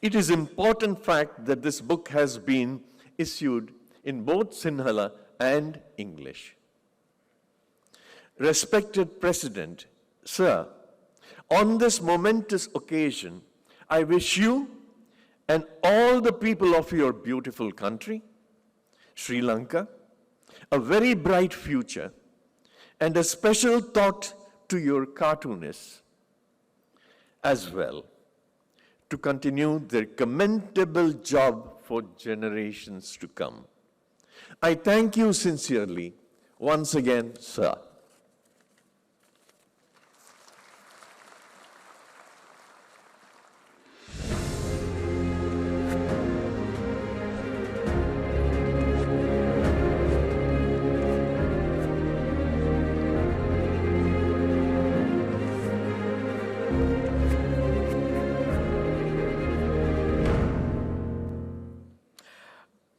[SPEAKER 9] It is an important fact that this book has been issued in both Sinhala and English. Respected President, Sir, on this momentous occasion, I wish you and all the people of your beautiful country, Sri Lanka, a very bright future, and a special thought to your cartoonists as well, to continue their commendable job for generations to come. I thank you sincerely once again, sir.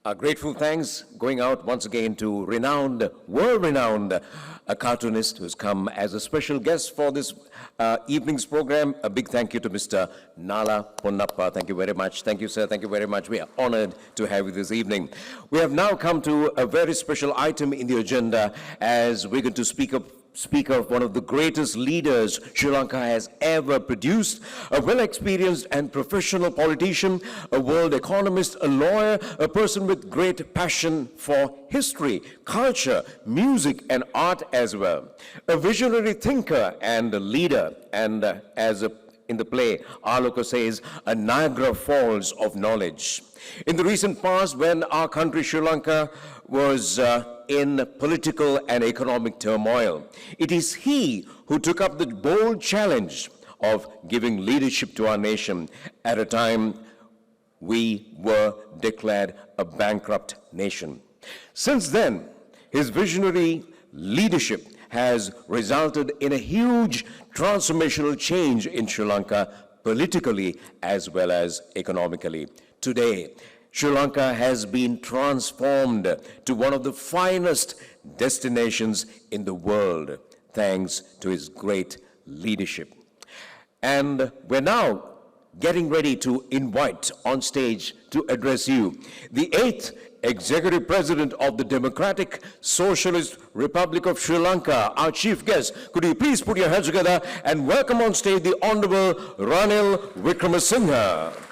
[SPEAKER 1] Our grateful thanks going out once again to world-renowned cartoonist who's come as a special guest for this evening's program. A big thank you to Mr. Nala Ponnappa. Thank you very much. Thank you, sir. Thank you very much. We are honored to have you this evening. We have now come to a very special item in the agenda as we're going to speak of one of the greatest leaders Sri Lanka has ever produced, a well-experienced and professional politician, a world economist, a lawyer, a person with great passion for history, culture, music, and art as well. A visionary thinker and a leader, and in the play, Aloka says, a Niagara Falls of knowledge. In the recent past, when our country, Sri Lanka, was in political and economic turmoil, it is he who took up the bold challenge of giving leadership to our nation at a time we were declared a bankrupt nation. Since then, his visionary leadership has resulted in a huge transformational change in Sri Lanka, politically as well as economically. Today, Sri Lanka has been transformed to one of the finest destinations in the world, thanks to his great leadership. And we're now getting ready to invite on stage to address you the 8th Executive President of the Democratic Socialist Republic of Sri Lanka, our chief guest. Could you please put your hands together and welcome on stage the Honorable Ranil Wickremesinghe.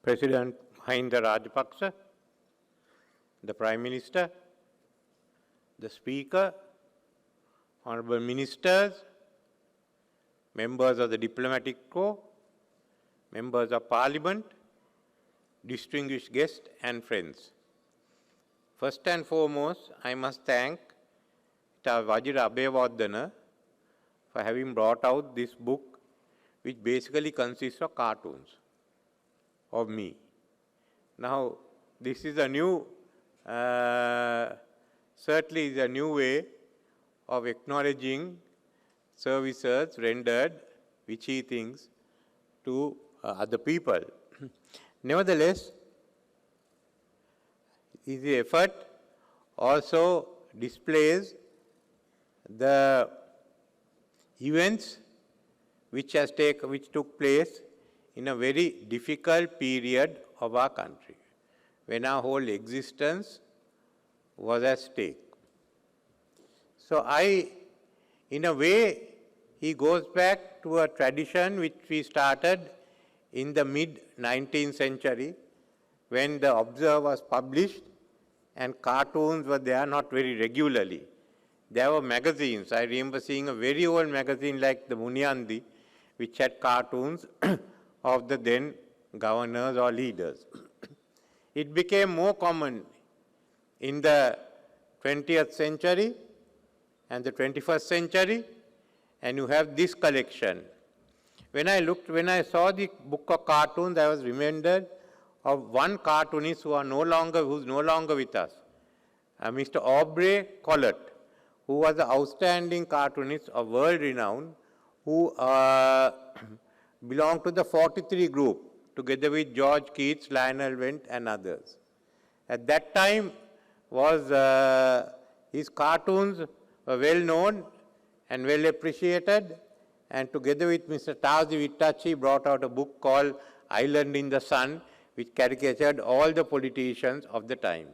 [SPEAKER 10] President Mahinda Rajapaksa, the Prime Minister, the Speaker, Honourable Ministers, members of the Diplomatic Corps, members of Parliament, distinguished guests and friends. First and foremost, I must thank Vajira Abeyawardena for having brought out this book, which basically consists of cartoons of me. Now, this is a new, certainly is a new way of acknowledging services rendered, which he thinks, to other people. Nevertheless, his effort also displays the events which took place in a very difficult period of our country, when our whole existence was at stake. So in a way, he goes back to a tradition which we started in the mid-19th century, when the Observer was published and cartoons were there not very regularly. There were magazines. I remember seeing a very old magazine like the Munyandi, which had cartoons of the then governors or leaders. It became more common in the 20th century and the 21st century, and you have this collection. When I saw the book of cartoons, I was reminded of one cartoonist who's no longer with us, Mr. Aubrey Collett, who was an outstanding cartoonist of world renown, who belonged to the 43 group, together with George Keats, Lionel Wendt, and others. At that time, his cartoons were well known and well appreciated, and together with Mr. Tazi Vittachi, brought out a book called Island in the Sun, which caricatured all the politicians of the time.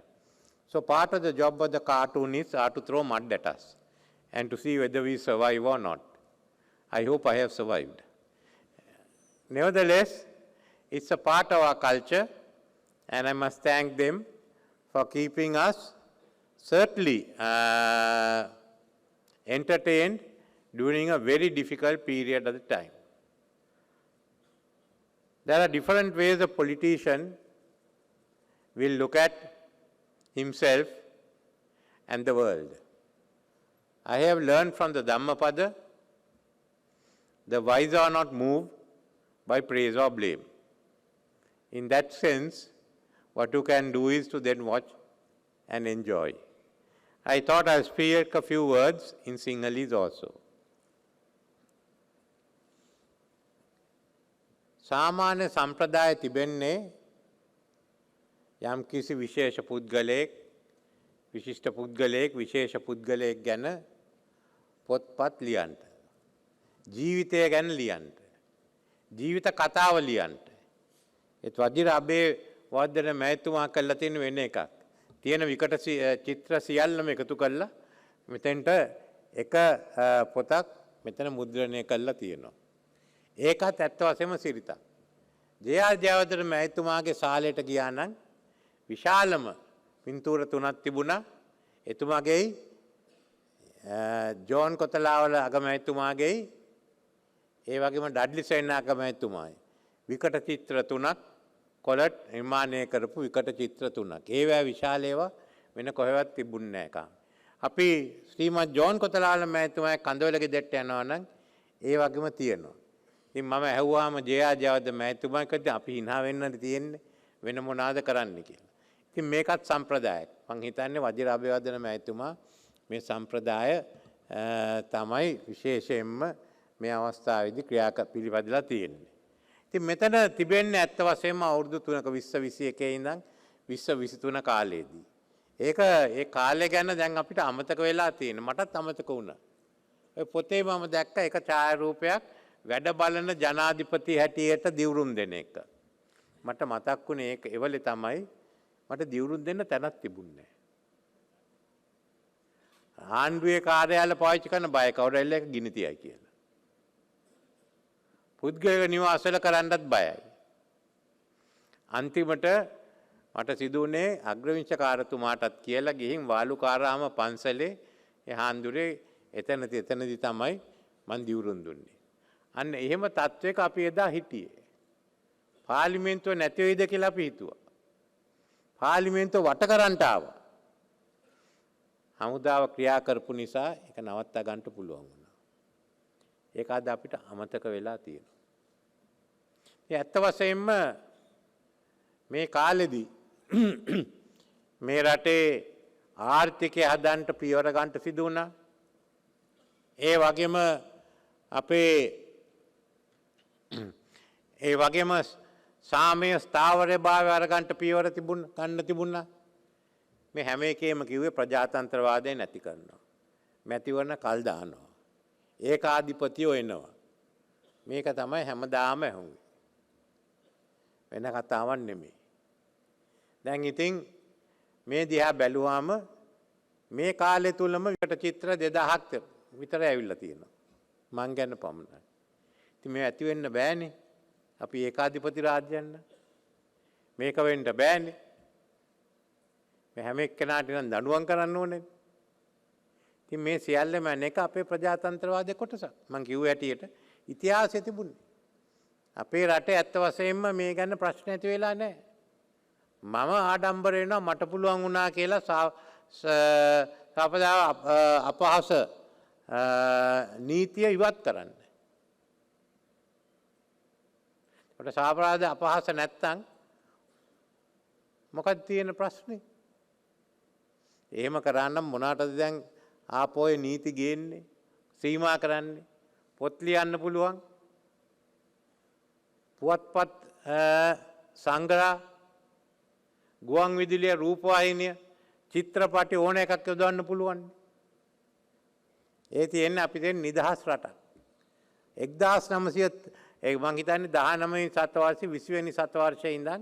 [SPEAKER 10] So part of the job of the cartoonists are to throw mud at us and to see whether we survive or not. I hope I have survived. Nevertheless, it's a part of our culture, and I must thank them for keeping us certainly entertained during a very difficult period at the time. There are different ways a politician will look at himself and the world. I have learned from the Dhammapada, the wise are not moved by praise or blame. In that sense, what you can do is to then watch and enjoy. I thought I'll speak a few words in Sinhalese also. සාමාන්‍ය සම්ප්‍රදාය තිබෙන්නේ යම් කිසි විශේෂ පුද්ගලයෙක් විශිෂ්ට පුද්ගලයෙක් විශේෂ පුද්ගලයෙක් ගැන පොත්පත් ලියන්න. ජීවිතය ගැන ලියන්න. ජීවිත කතාව ලියන්න. ඒත් වජිර අබේ වර්ධන මෑතුමා කළා තියෙන වෙන එකක්. තියෙන විකට චිත්‍ර සියල්ලම එකතු කරලා මෙතෙන්ට එක පොතක් මෙතන මුද්‍රණය කරලා තියෙනවා. ඒකත් ඇත්ත වශයෙන්ම සිරිතක්. ජේ.ආර්. ජයවර්ධන මෑතුමාගේ ශාලයට ගියා නම් විශාලම පින්තූර තුනක් තිබුණා. එතුමාගේ ජෝන් කොතලාවල අගමැතිතුමාගේ ඒ වගේම ඩඩ්ලි සේනාක මැතිතුමායි. විකට චිත්‍ර තුනක් කොලට් නිර්මාණය කරපු විකට චිත්‍ර තුනක්. ඒවා විශාල ඒවා වෙන කොහෙවත් තිබුණේ නැහැ කාම. අපි ශ්‍රීමත් ජෝන් කොතලාවල මැතිතුමාගේ කඳවල ගෙදරට යනවා නම් ඒ වගේම තියෙනවා. ඉතින් මම ඇහුවාම ජේ.ආර්. ජයවර්ධන මැතිතුමා කිව්වා අපි hina වෙන්නද තියෙන්නේ වෙන මොනවාද කරන්න කියලා. ඉතින් මේකත් සම්ප්‍රදායක්. මං හිතන්නේ වජිර අබේවර්ධන මැතිතුමා මේ සම්ප්‍රදාය තමයි විශේෂයෙන්ම මේ අවස්ථාවේදී පිළිපදලා තියෙන්නේ. ඉතින් මෙතන තිබෙන්නේ ඇත්ත වශයෙන්ම අවුරුදු 3ක 2021 ඉඳන් 2023 කාලයේදී. ඒ කාලය ගැන දැන් අපිට අමතක වෙලා තියෙන. මටත් අමතක වුණා. ඔය පොතේ මම දැක්ක එක ඡායාරූපයක් වැඩ බලන ජනාධිපති හැටියට දිවුරුම් දෙන එක. මට මතක් වුණේ ඒක එවලේ තමයි මට දිවුරුම් දෙන්න තැනක් තිබුණේ නැහැ. ආණ්ඩුවේ කාර්යාල පාවිච්චි කරන බය කවුරුල්ල එක ගිනි තියයි කියලා. පුද්ගලික නිවාසවල කරන්නත් බයයි. අන්තිමට මට සිදුුනේ අග්‍රවිංශකාරතුමාටත් කියලා ගිහින් වාලුකාරාම පන්සලේ ඒ හාන්දුරේ එතනදී තමයි මන් දිවුරුම් දුන්නේ. අන්න එහෙම තත්වයක අපි එදා හිටියේ. පාර්ලිමේන්තුව නැති වෙයිද කියලා අපි හිතුවා. පාර්ලිමේන්තුව වට කරන්නට ආවා. හමුදාව ක්‍රියා කරපු නිසා ඒක නවත්තා ගන්න පුළුවන් වුණා. ඒක අද අපිට අමතක වෙලා තියෙනවා. ඒ ඇත්ත වශයෙන්ම මේ කාලෙදී මේ රටේ ආර්ථිකය හදන්න පියවර ගන්න සිදු වුණා. ඒ වගේම සාමය ස්ථාවරභාවය අරගන්න පියවර ගන්න තිබුණා. මේ හැම එකේම කිව්වේ ප්‍රජාතන්ත්‍රවාදය නැති කරනවා. මැතිවරණ කල් දානවා. ඒකාධිපතියෝ එනවා. මේක තමයි හැමදාම ඇහුනේ. වෙන කතාවක් නෙමෙයි. දැන් ඉතින් මේ දිහා බැලුවාම මේ කාලය තුලම විකට චිත්‍ර 2000ක් විතර ඇවිල්ලා තියෙනවා. මං ගැන පමණයි. ඉතින් මේ ඇති වෙන්න බෑනේ. අපි ඒකාධිපති රාජ්‍යයන් මේක වෙන්න බෑනේ. මේ හැම එක්කෙනාට නම් දඬුවම් කරන්න ඕනේ. ඉතින් මේ සියල්ලම අනේක අපේ ප්‍රජාතන්ත්‍රවාදයේ කොටසක්. මං කිව්ව හැටියට ඉතිහාසයේ තිබුණේ. අපේ රටේ ඇත්ත වශයෙන්ම මේ ගැන ප්‍රශ්න ඇති වෙලා නැහැ. මම ආඩම්බර වෙනවා මට පුළුවන් වුණා කියලා අපහාස නීතිය ඉවත් කරන්න. ඒකට සාපරාධ අපහාස නැත්තම් මොකක්ද තියෙන ප්‍රශ්නේ? එහෙම කරානම් මොනකටද දැන් ආපෝයේ නීති ගේන්නේ? සීමා කරන්නේ? පොත් ලියන්න පුළුවන්. පුවත්පත් සංග්‍රහ, ගුවන් විදුලිය, රූපවාහිනිය, චිත්‍රපටි ඕන එකක් යොදවන්න පුළුවන්. ඒ තියෙන්නේ අපි දෙන නිදහස් රටක්. 1900 මං හිතන්නේ 19 වෙනි සතවර්ෂයේ 20 වෙනි සතවර්ෂයේ ඉඳන්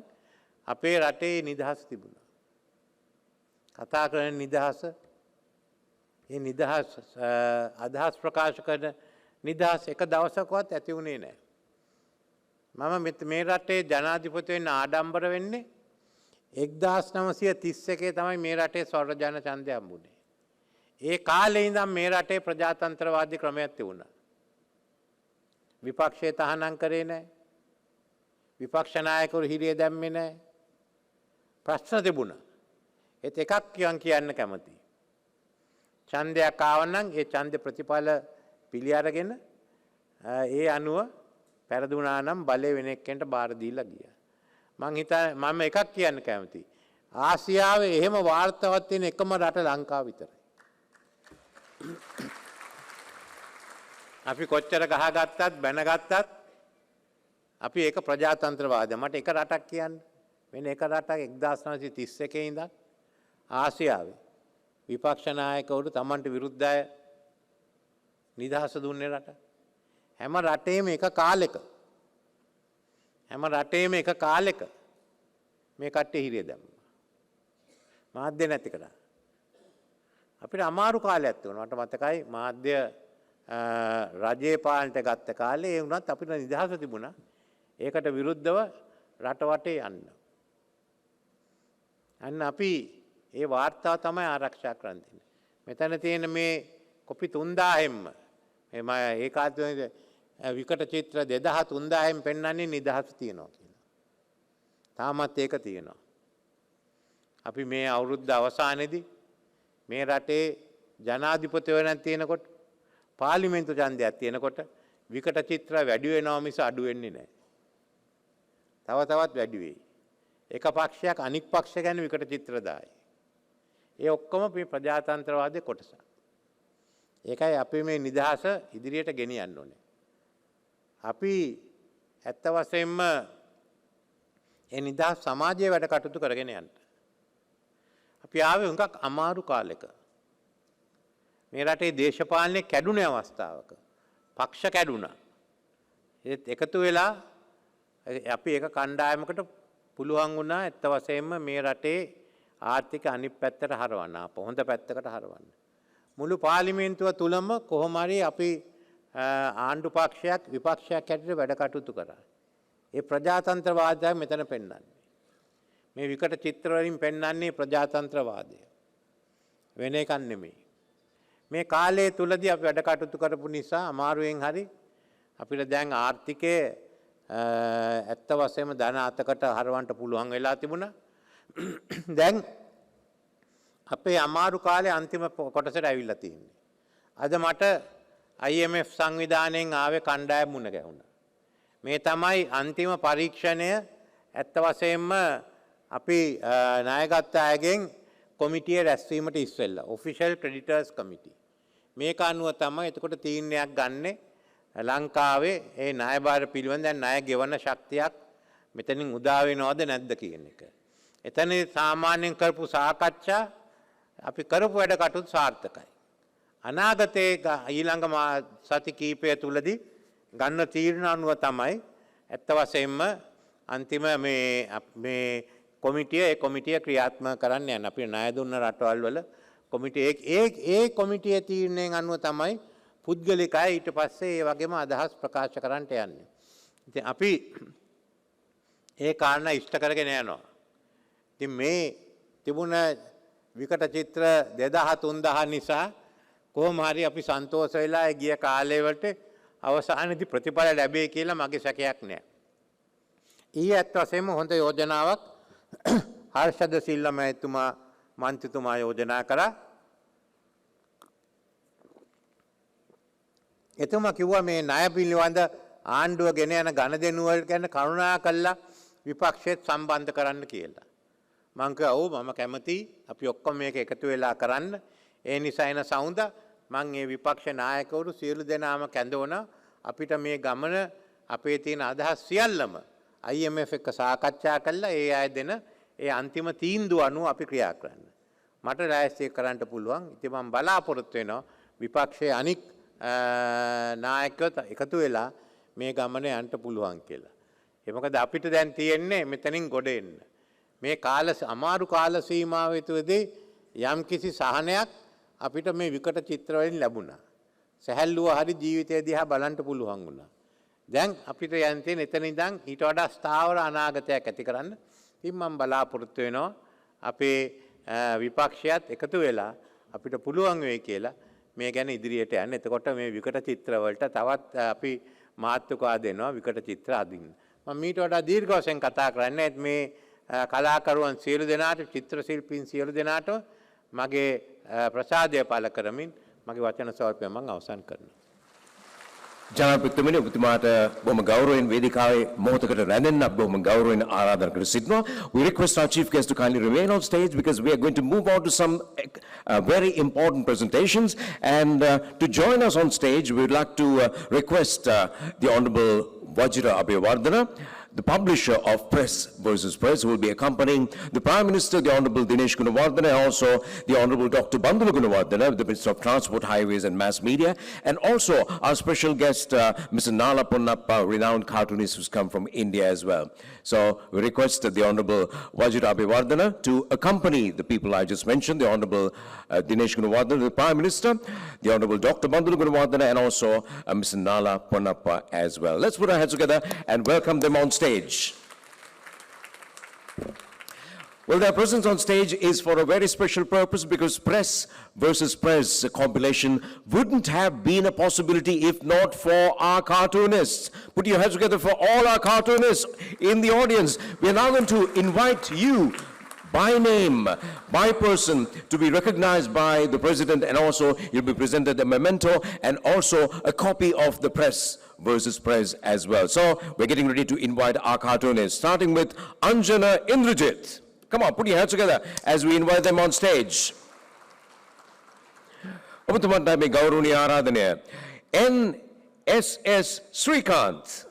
[SPEAKER 10] අපේ රටේ නිදහස් තිබුණා. කතා කරන නිදහස, ඒ නිදහස් අදහස් ප්‍රකාශ කරන නිදහස් එක දවසකවත් ඇති වුණේ නැහැ. මම මේ රටේ ජනාධිපති වෙන්න ආඩම්බර වෙන්නේ 1931 තමයි මේ රටේ ස්වර්ණ ජන ඡන්දය හම්බුනේ. ඒ කාලේ ඉඳන් මේ රටේ ප්‍රජාතන්ත්‍රවාදී ක්‍රමයක් තිබුණා. විපක්ෂය තහනම් කරේ නැහැ. විපක්ෂ නායකවරු හිරිය දැම්මේ නැහැ. ප්‍රශ්න තිබුණා. ඒත් එකක් කියන්න කැමතියි. ඡන්දයක් ආවනම් ඒ ඡන්ද ප්‍රතිඵල පිළි අරගෙන ඒ අනුව පෙරදුනා නම් බලය වෙන එක්කෙන්ට බාර දීලා ගියා. මම එකක් කියන්න කැමතියි. ආසියාවේ එහෙම වාර්තාවක් තියෙන එකම රට ලංකාව විතරයි. අපි කොච්චර ගහගත්තත් බැනගත්තත් අපි ඒක ප්‍රජාතන්ත්‍රවාදය. මට එක රටක් කියන්න. වෙන එක රටක් 1931 ඉඳන් ආසියාවේ විපක්ෂ නායකවරු Tamanට විරුද්ධය නිදහස දුන්නේ රට. හැම රටේම එක කාලෙක මේ කට්ටිය හිරිය දැම්මා. මාධ්‍ය නැති කරා. අපිට අමාරු කාලයක් තිබුණා. මට මතකයි මාධ්‍ය රජයේ පාලනයට ගත්ත කාලේ ඒ වුණත් අපිට නිදහස තිබුණා. ඒකට විරුද්ධව රට වටේ යන්න. අන්න අපි ඒ වාර්තාව තමයි ආරක්ෂා කරන්න තියෙන්නේ. මෙතන තියෙන මේ කොපි 3000ෙම එම ඒ කාලේ විකට චිත්‍ර 2000-3000ෙන් පෙන්වන්නේ නිදහස තියනවා කියලා. තාමත් ඒක තියෙනවා. අපි මේ අවුරුද්ද අවසානයේදී මේ රටේ ජනාධිපතිවරණයක් තියෙනකොට පාර්ලිමේන්තු ඡන්දයක් තියෙනකොට විකට චිත්‍ර වැඩි වෙනවා මිස අඩු වෙන්නේ නැහැ. තවත් වැඩි වෙයි. එක පක්ෂයක් අනික් පක්ෂ ගැන විකට චිත්‍ර දායි. ඒ ඔක්කොම මේ ප්‍රජාතන්ත්‍රවාදයේ කොටසක්. ඒකයි අපි මේ නිදහස ඉදිරියට ගෙනියන්න ඕනේ. අපි ඇත්ත වශයෙන්ම ඒ නිදහස් සමාජයේ වැඩ කටයුතු කරගෙන යන්න. අපි ආවේ හුඟක් අමාරු කාලෙක. මේ රටේ දේශපාලනය කැඩුනේ අවස්ථාවක. පක්ෂ කැඩුණා. ඒත් එකතු වෙලා අපි එක කණ්ඩායමකට පුළුවන් වුණා ඇත්ත වශයෙන්ම මේ රටේ ආර්ථික අනිත් පැත්තට හරවන්න. හොඳ පැත්තකට හරවන්න. මුළු පාර්ලිමේන්තුව තුලම කොහොම හරි අපි ආණ්ඩු පක්ෂයක් විපක්ෂයක් හැටියට වැඩ කටයුතු කරා. ඒ ප්‍රජාතන්ත්‍රවාදය මෙතන පෙන්වන්නේ. මේ විකට චිත්‍ර වලින් පෙන්වන්නේ ප්‍රජාතන්ත්‍රවාදය. වෙන එකක් නෙමෙයි. මේ කාලය තුලදී අපි වැඩ කටයුතු කරපු නිසා අමාරුවෙන් හරි අපිට දැන් ආර්ථිකයේ ඇත්ත වශයෙන්ම ධන අතකට හරවන්න පුළුවන් වෙලා තිබුණා. දැන් අපේ අමාරු කාලේ අන්තිම කොටසට ඇවිල්ලා තියෙන්නේ. අද මට IMF සංවිධානයෙන් ආවේ කණ්ඩායම මුණ ගැහුණා. මේ තමයි අන්තිම පරීක්ෂණය. ඇත්ත වශයෙන්ම අපි ණයගත් අයගෙන් කොමිටිය රැස්වීමට ඉස්සෙල්ලා Official Creditors Committee. මේක අනුව තමයි එතකොට තීරණයක් ගන්නෙ ලංකාවේ ඒ ණය බාර පිළිබඳ දැන් ණය ගෙවන ශක්තියක් මෙතනින් උදා වෙනවද නැද්ද කියන එක. එතන සාමාන්‍යයෙන් කරපු සාකච්ඡා අපි කරපු වැඩ කටයුතු සාර්ථකයි. අනාගතයේ ඊළඟ සති කීපය තුලදී ගන්න තීරණ අනුව තමයි ඇත්ත වශයෙන්ම අන්තිම මේ කොමිටිය ක්‍රියාත්මක කරන්න යන අපි ණය දුන්න රටවල් වල කොමිටිය ඒ කොමිටියේ තීරණයෙන් අනුව තමයි පුද්ගලිකයි ඊට පස්සේ ඒ වගේම අදහස් ප්‍රකාශ කරන්නට යන්නේ. ඉතින් අපි ඒ කාරණා ඉෂ්ට කරගෙන යනවා. ඉතින් මේ තිබුණ විකට චිත්‍ර 2000-3000 නිසා කොහොම හරි අපි සන්තෝෂ වෙලා ගිය කාලේ වලට අවසානයේදී ප්‍රතිඵල ලැබෙයි කියලා මගේ සැකයක් නැහැ. ඇත්ත වශයෙන්ම හොඳ යෝජනාවක් හර්ෂද සිල්වා මහත්මයා මන්ත්‍රීතුමා යෝජනා කරා. එතුමා කිව්වා මේ ණය පිළිබඳ ආණ්ඩුව ගෙන යන ගණදෙනු වල ගැන කරුණා කළා විපක්ෂයත් සම්බන්ධ කරන්න කියලා. මං කිව්වා ඔව් මම කැමතියි අපි ඔක්කොම මේක එකතු වෙලා කරන්න. ඒ නිසා එන සවුන්දා මං මේ විපක්ෂ නායකවරු සියලු දෙනාම කැඳවන අපිට මේ ගමන අපේ තියෙන අදහස් සියල්ලම IMF එක්ක සාකච්ඡා කළා ඒ අය දෙන ඒ අන්තිම තීන්දුව අනුව අපි ක්‍රියා කරන්න. මට ලෑස්ති කරන්න පුළුවන්. ඉතින් මම බලාපොරොත්තු වෙනවා විපක්ෂයේ අනික් නායකයෝ එකතු වෙලා මේ ගමන යන්න පුළුවන් කියලා. ඒ මොකද අපිට දැන් තියෙන්නේ මෙතනින් ගොඩ එන්න. මේ අමාරු කාල සීමාව තුළදී යම් කිසි සහනයක් අපිට මේ විකට චිත්‍ර වලින් ලැබුණා. සැහැල්ලුව හරි ජීවිතය දිහා බලන්න පුළුවන් වුණා. දැන් අපිට යන්න තියෙන එතන ඉඳන් ඊට වඩා ස්ථාවර අනාගතයක් ඇති කරන්න. ඉතින් මම බලාපොරොත්තු වෙනවා අපේ විපක්ෂයත් එකතු වෙලා අපිට පුළුවන් වෙයි කියලා මේ ගැන ඉදිරියට යන්න. එතකොට මේ විකට චිත්‍ර වලට තවත් අපි මාතෘකා දෙනවා විකට චිත්‍ර අදින්න. මම ඊට වඩා දීර්ඝ වශයෙන් කතා කරන්නේ මේ කලාකරුවන් සියලු දෙනාට චිත්‍ර ශිල්පීන් සියලු දෙනාට මගේ ප්‍රසාදය පළ කරමින් මගේ වචන ස්වල්පය මම අවසන් කරනවා.
[SPEAKER 1] ජනාධිපතිතුමනි ඔබතුමාට බොහොම ගෞරවයෙන් වේදිකාවේ මොහොතකට රැඳෙන්න බොහොම ගෞරවයෙන් ආරාධනා කර සිටිනවා. We request our chief guest to kindly remain on stage because we are going to move on to some very important presentations, and to join us on stage we would like to request the Honorable Vajira Abhivardhana, the publisher of Press versus Prez, who will be accompanying the Prime Minister, the Honorable Dinesh Gunawardena, and also the Honorable Dr. Bandula Gunawardena, the Minister of Transport, Highways and Mass Media, and also our special guest, Mr. Nala Ponnappa, renowned cartoonist who's come from India as well. So we request the Honorable Wajir Abhiwardena to accompany the people I just mentioned, the Honorable Dinesh Gunawardena, the Prime Minister, the Honorable Dr. Bandula Gunawardena, and also Mr. Nala Ponnappa as well. Let's put our heads together and welcome them on stage. Well, their presence on stage is for a very special purpose, because Press versus Prez compilation wouldn't have been a possibility if not for our cartoonists. Put your heads together for all our cartoonists in the audience. We are now going to invite you by name, by person, to be recognized by the President, and also you'll be presented a memento and also a copy of the Press versus Prez as well. So we're getting ready to invite our cartoonists, starting with Anjana Indrajit. Come on, put your hands together as we invite them on stage. ඔබතුමන්ට මේ ගෞරවනීය ආරාධනය. NSS Srikanth.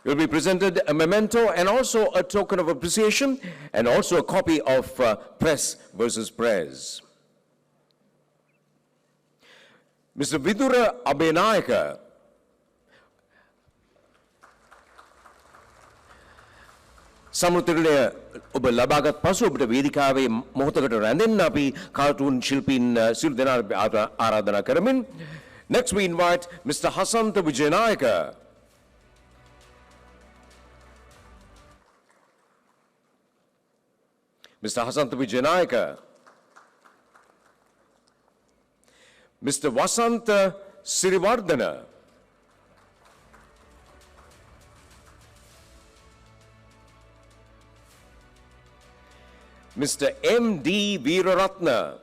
[SPEAKER 1] You'll be presented a memento and also a token of appreciation and also a copy of Press versus Prez. Mr. Vidura Abenayaka. සමෘතිරණය ඔබ ලබාගත් පසු ඔබට වේදිකාවේ මොහොතකට රැඳෙන්න අපි cartoon ශිල්පීන් සියලු දෙනාට ආරාධනා කරමින්. Next we invite Mr. Hasanta Vijayanayaka. Mr. Hasanta Vijayanayaka. Mr. Vasanta Sirivardhana. Mr. M.D. Veeraratna.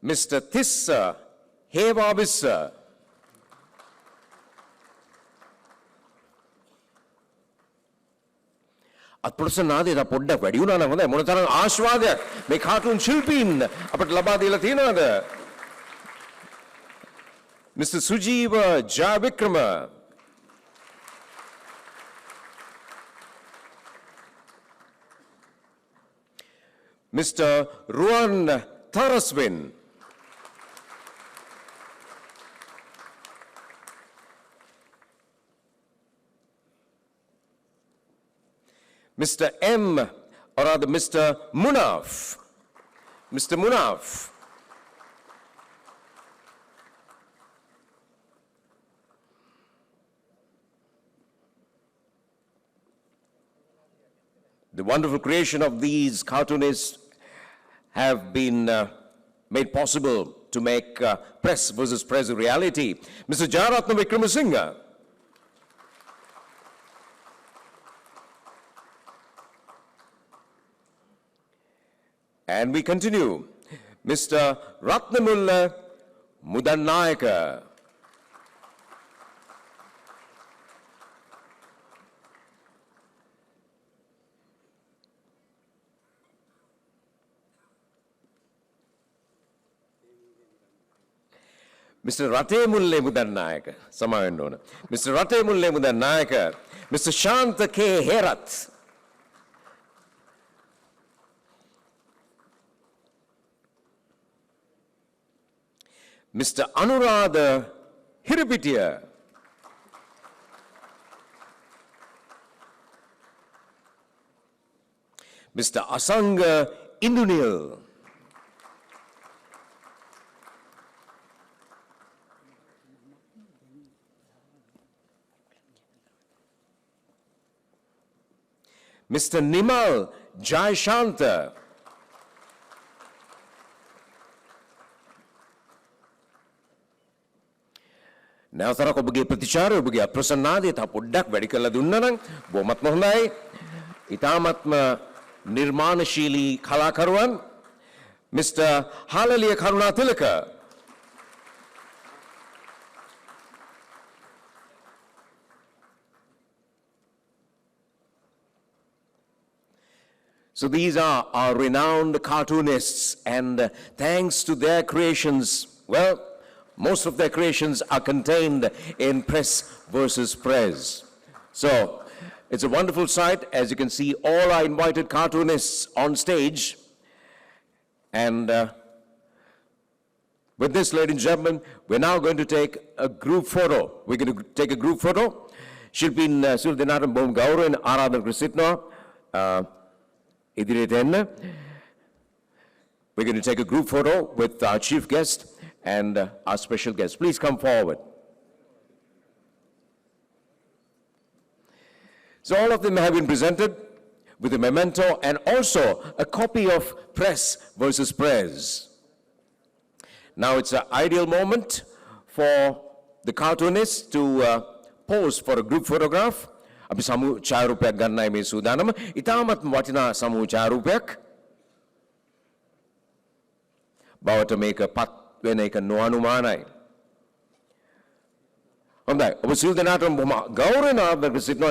[SPEAKER 1] Mr. Tissa Hevavissa. අත්පුරුෂනාදේ තා පොඩ්ඩක් වැඩි වුණා නම් හොඳයි. මොන තරම් ආශාවාදයක් මේ කාටුන් ශිල්පීන් අපට ලබා දීලා තියෙනවද? Mr. Sujiva Jayavikrama. Mr. Ruan Taraswin. Mr. M, or rather Mr. Munaf. Mr. Munaf. The wonderful creation of these cartoonists have been made possible to make Press versus Prez a reality. Mr. Jayaratna Vikramasinghe. And we continue. Mr. Ratnamulla Mudannayaka. Mr. Ratemulle Mudannayaka. Samawen Dona. Mr. Ratemulle Mudannayaka. Mr. Shanta K. Herath. Mr. Anuradha Hiripitiya. Mr. Asanga Indunil. Mr. Nimal Jayashanta. නැවතරක් ඔබගේ ප්‍රතිචාරය ඔබගේ අප්‍රසන්නාදය තා පොඩ්ඩක් වැඩි කරලා දුන්නා නම් බොහොමත්ම හොඳයි. ඊටාත්ම නිර්මාණශීලී කලාකරුවන් Mr. Halaliya Karunatilaka. So So these are our renowned cartoonists, and thanks to their creations, well, most of their creations are contained in Press versus Prez. So it's a wonderful sight. As you can see, all our invited cartoonists on stage. And with this, ladies and gentlemen, we're now going to take a group photo. We're going to take a group photo. Shilpin Suldinatam Bom Gauran Aradhan Krisitno Idire Ten. We're going to take a group photo with our chief guest and our special guest. Please come forward. So all of them have been presented with a memento and also a copy of Press versus Prez. Now it's an ideal moment for the cartoonist to pose for a group photograph. අපි සමූහ ඡායාරූපයක් ගන්නයි මේ සූදානම. ඉතාමත් වටිනා සමූහ ඡායාරූපයක්. බවට මේක පත් වෙන එක නොඅනුමානයි. හොඳයි. ඔබ සියලු දෙනාටම බොහොම ගෞරවයෙන් ආදරව සිටින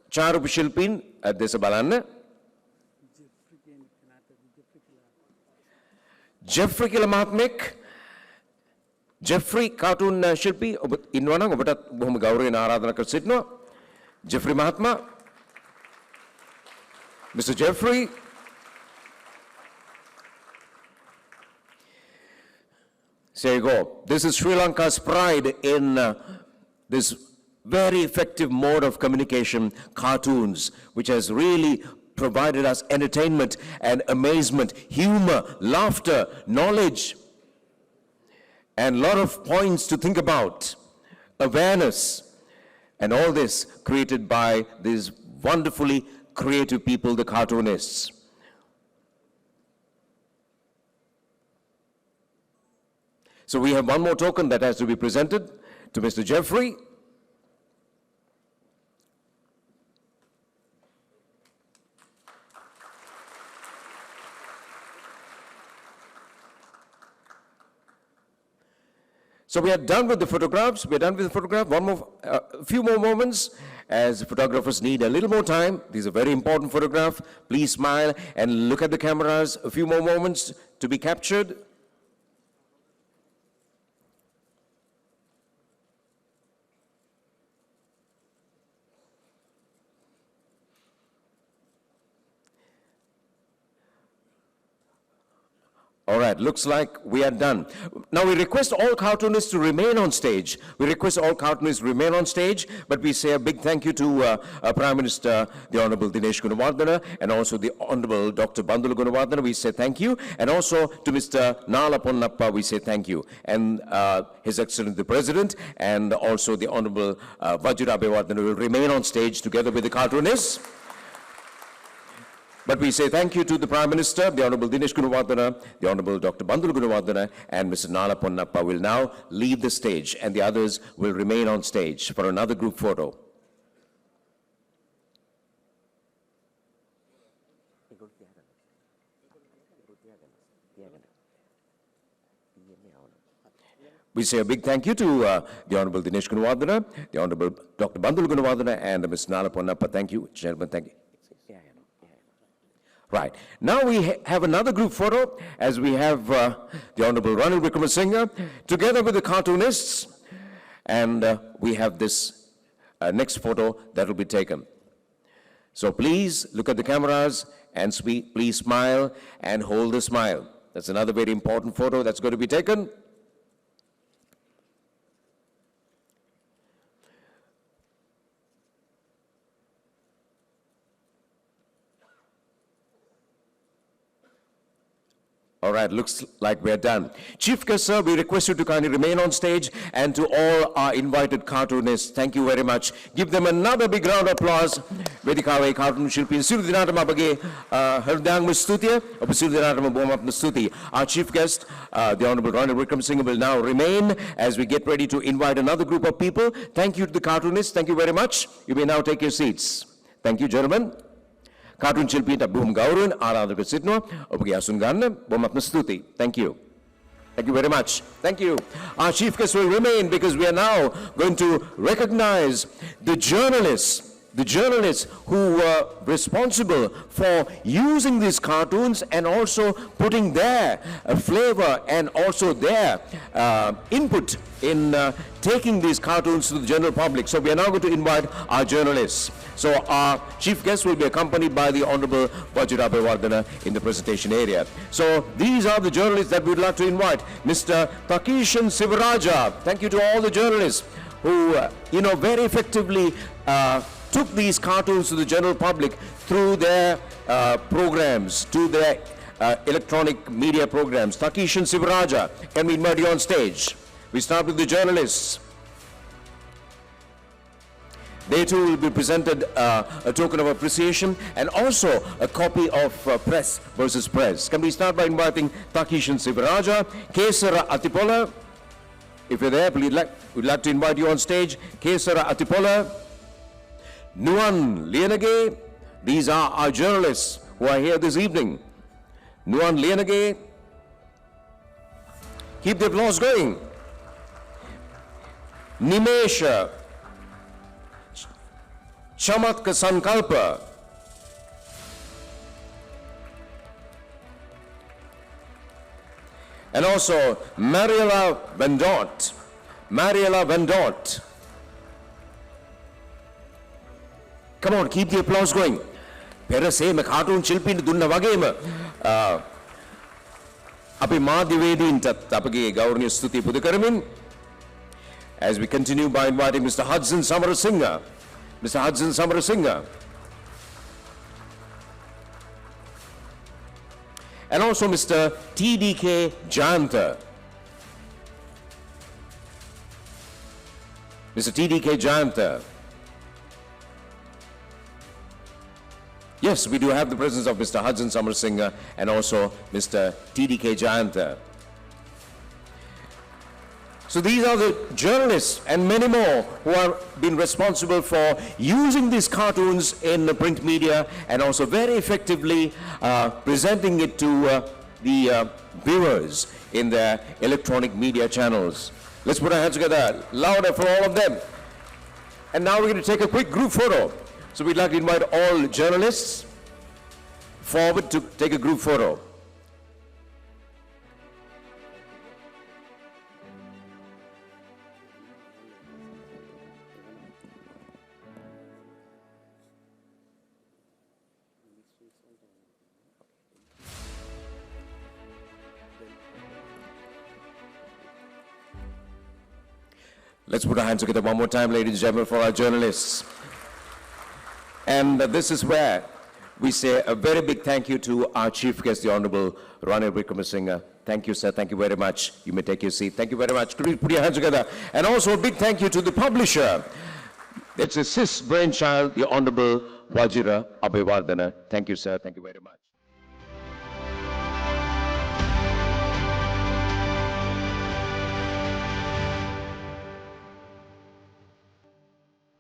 [SPEAKER 1] ඡායාරූප ශිල්පීන් දෙස බලන්න. ජෙෆ්රි කියලා මහත්මයෙක් ජෙෆ්රි කාටුන් ශිල්පී ඔබ ඉන්නවා නම් ඔබටත් බොහොම ගෞරවයෙන් ආරාධනා කර සිටිනවා. ජෙෆ්රි මහත්මයා. Mr. Jeffrey. There you go. This is Sri Lanka's pride in this very effective mode of communication, cartoons, which has really provided us entertainment and amazement, humor, laughter, knowledge, and a lot of points to think about, awareness, and all this created by these wonderfully creative people, the cartoonists. So we have one more token that has to be presented to Mr. Jeffrey. So we are done with the photographs. We are done with the photograph. A few more moments, as the photographers need a little more time. These are very important photographs. Please smile and look at the cameras. A few more moments to be captured. All right, looks like we are done. Now we request all cartoonists to remain on stage. We request all cartoonists to remain on stage, but we say a big thank you to Prime Minister, the Honorable Dinesh Gunawardena, and also the Honorable Dr. Bandula Gunawardena. We say thank you. And also to Mr. Nala Ponnappa, we say thank you. And His Excellency the President, and also the Honorable Vajra Abewardena will remain on stage together with the cartoonists. But we say thank you to the Prime Minister, the Honorable Dinesh Gunawardena, the Honorable Dr. Bandula Gunawardena, and Mr. Nala Ponnappa will now leave the stage, and the others will remain on stage for another group photo. We say a big thank you to the Honorable Dinesh Gunawardena, the Honorable Dr. Bandula Gunawardena, and Mr. Nala Ponnappa. Thank you, gentlemen. Thank you. Right. Now we have another group photo, as we have the Honorable Ranil Wickramasinghe together with the cartoonists, and we have this next photo that will be taken. So please look at the cameras and please smile and hold the smile. That's another very important photo that's going to be taken. All right, looks like we're done. Chief Guest, sir, we request you to kindly remain on stage, and to all our invited cartoonists, thank you very much. Give them another big round of applause. Vedikawe cartoon shilpin siru dinatama abage hardayangම ස්තුතිය. ඔබ සියලු දෙනාටම බොහොමත්ම ස්තුතියි. Our chief guest, the Honorable Ranil Wickramasinghe, will now remain as we get ready to invite another group of people. Thank you to the cartoonists. Thank you very much. You may now take your seats. Thank you, gentlemen. Cartoon Shilpinta බොහොම ගෞරවයෙන් ආරාධනා කර සිටිනවා. ඔබගේ අසුන් ගන්න බොහොමත්ම ස්තුතියි. Thank you. Thank you very much. Thank you. Our chief guest will remain because we are now going to recognize the journalists, the journalists who were responsible for using these cartoons and also putting their flavor and also their input in taking these cartoons to the general public. So we are now going to invite our journalists. So our chief guest will be accompanied by the Honorable Vajira Abhivardhana in the presentation area. So these are the journalists that we'd like to invite. Mr. Takishan Sivaraja, thank you to all the journalists who, very effectively took these cartoons to the general public through their programs, to their electronic media programs. Takishan Sivaraja, can we invite you on stage? We start with the journalists. They too will be presented a token of appreciation and also a copy of Prez versus Prez. Can we start by inviting Takishan Sivaraja, Kesara Atipola. If you're there, we'd like to invite you on stage. Kesara Atipola, Nuan Lienage. These are our journalists who are here this evening. Nuan Lienage. Keep the applause going. Nimesha Chamatka Sankalpa. And also Mariela Vendot. Mariela Vendot. Come on, keep the applause going. පෙරසේම cartoon ශිල්පීන්ට දුන්න වගේම අපි මාධ්‍යවේදීන්ටත් අපගේ ගෞරවනීය ස්තුතිය පුද කරමින් as we continue by inviting Mr. Hudson Samarasinghe. Mr. Hudson Samarasinghe. And also Mr. TDK Jayanta. Mr. TDK Jayanta. Yes, we do have the presence of Mr. Hudson Samarasinghe and also Mr. TDK Jayanta. So these are the journalists and many more who have been responsible for using these cartoons in the print media and also very effectively presenting it to the viewers in their electronic media channels. Let's put our hands together louder for all of them. And now we're going to take a quick group photo. So we'd like to invite all journalists forward to take a group photo. Let's put our hands together one more time, ladies and gentlemen, for our journalists. And this is where we say a very big thank you to our chief guest, the Honorable Ranil Wickramasinghe. Thank you, sir. Thank you very much. You may take your seat. Thank you very much. Could we put your hands together? And also a big thank you to the publisher. It's a cis brainchild, the Honorable Vajira Abhivardhana. Thank you, sir. Thank you very much.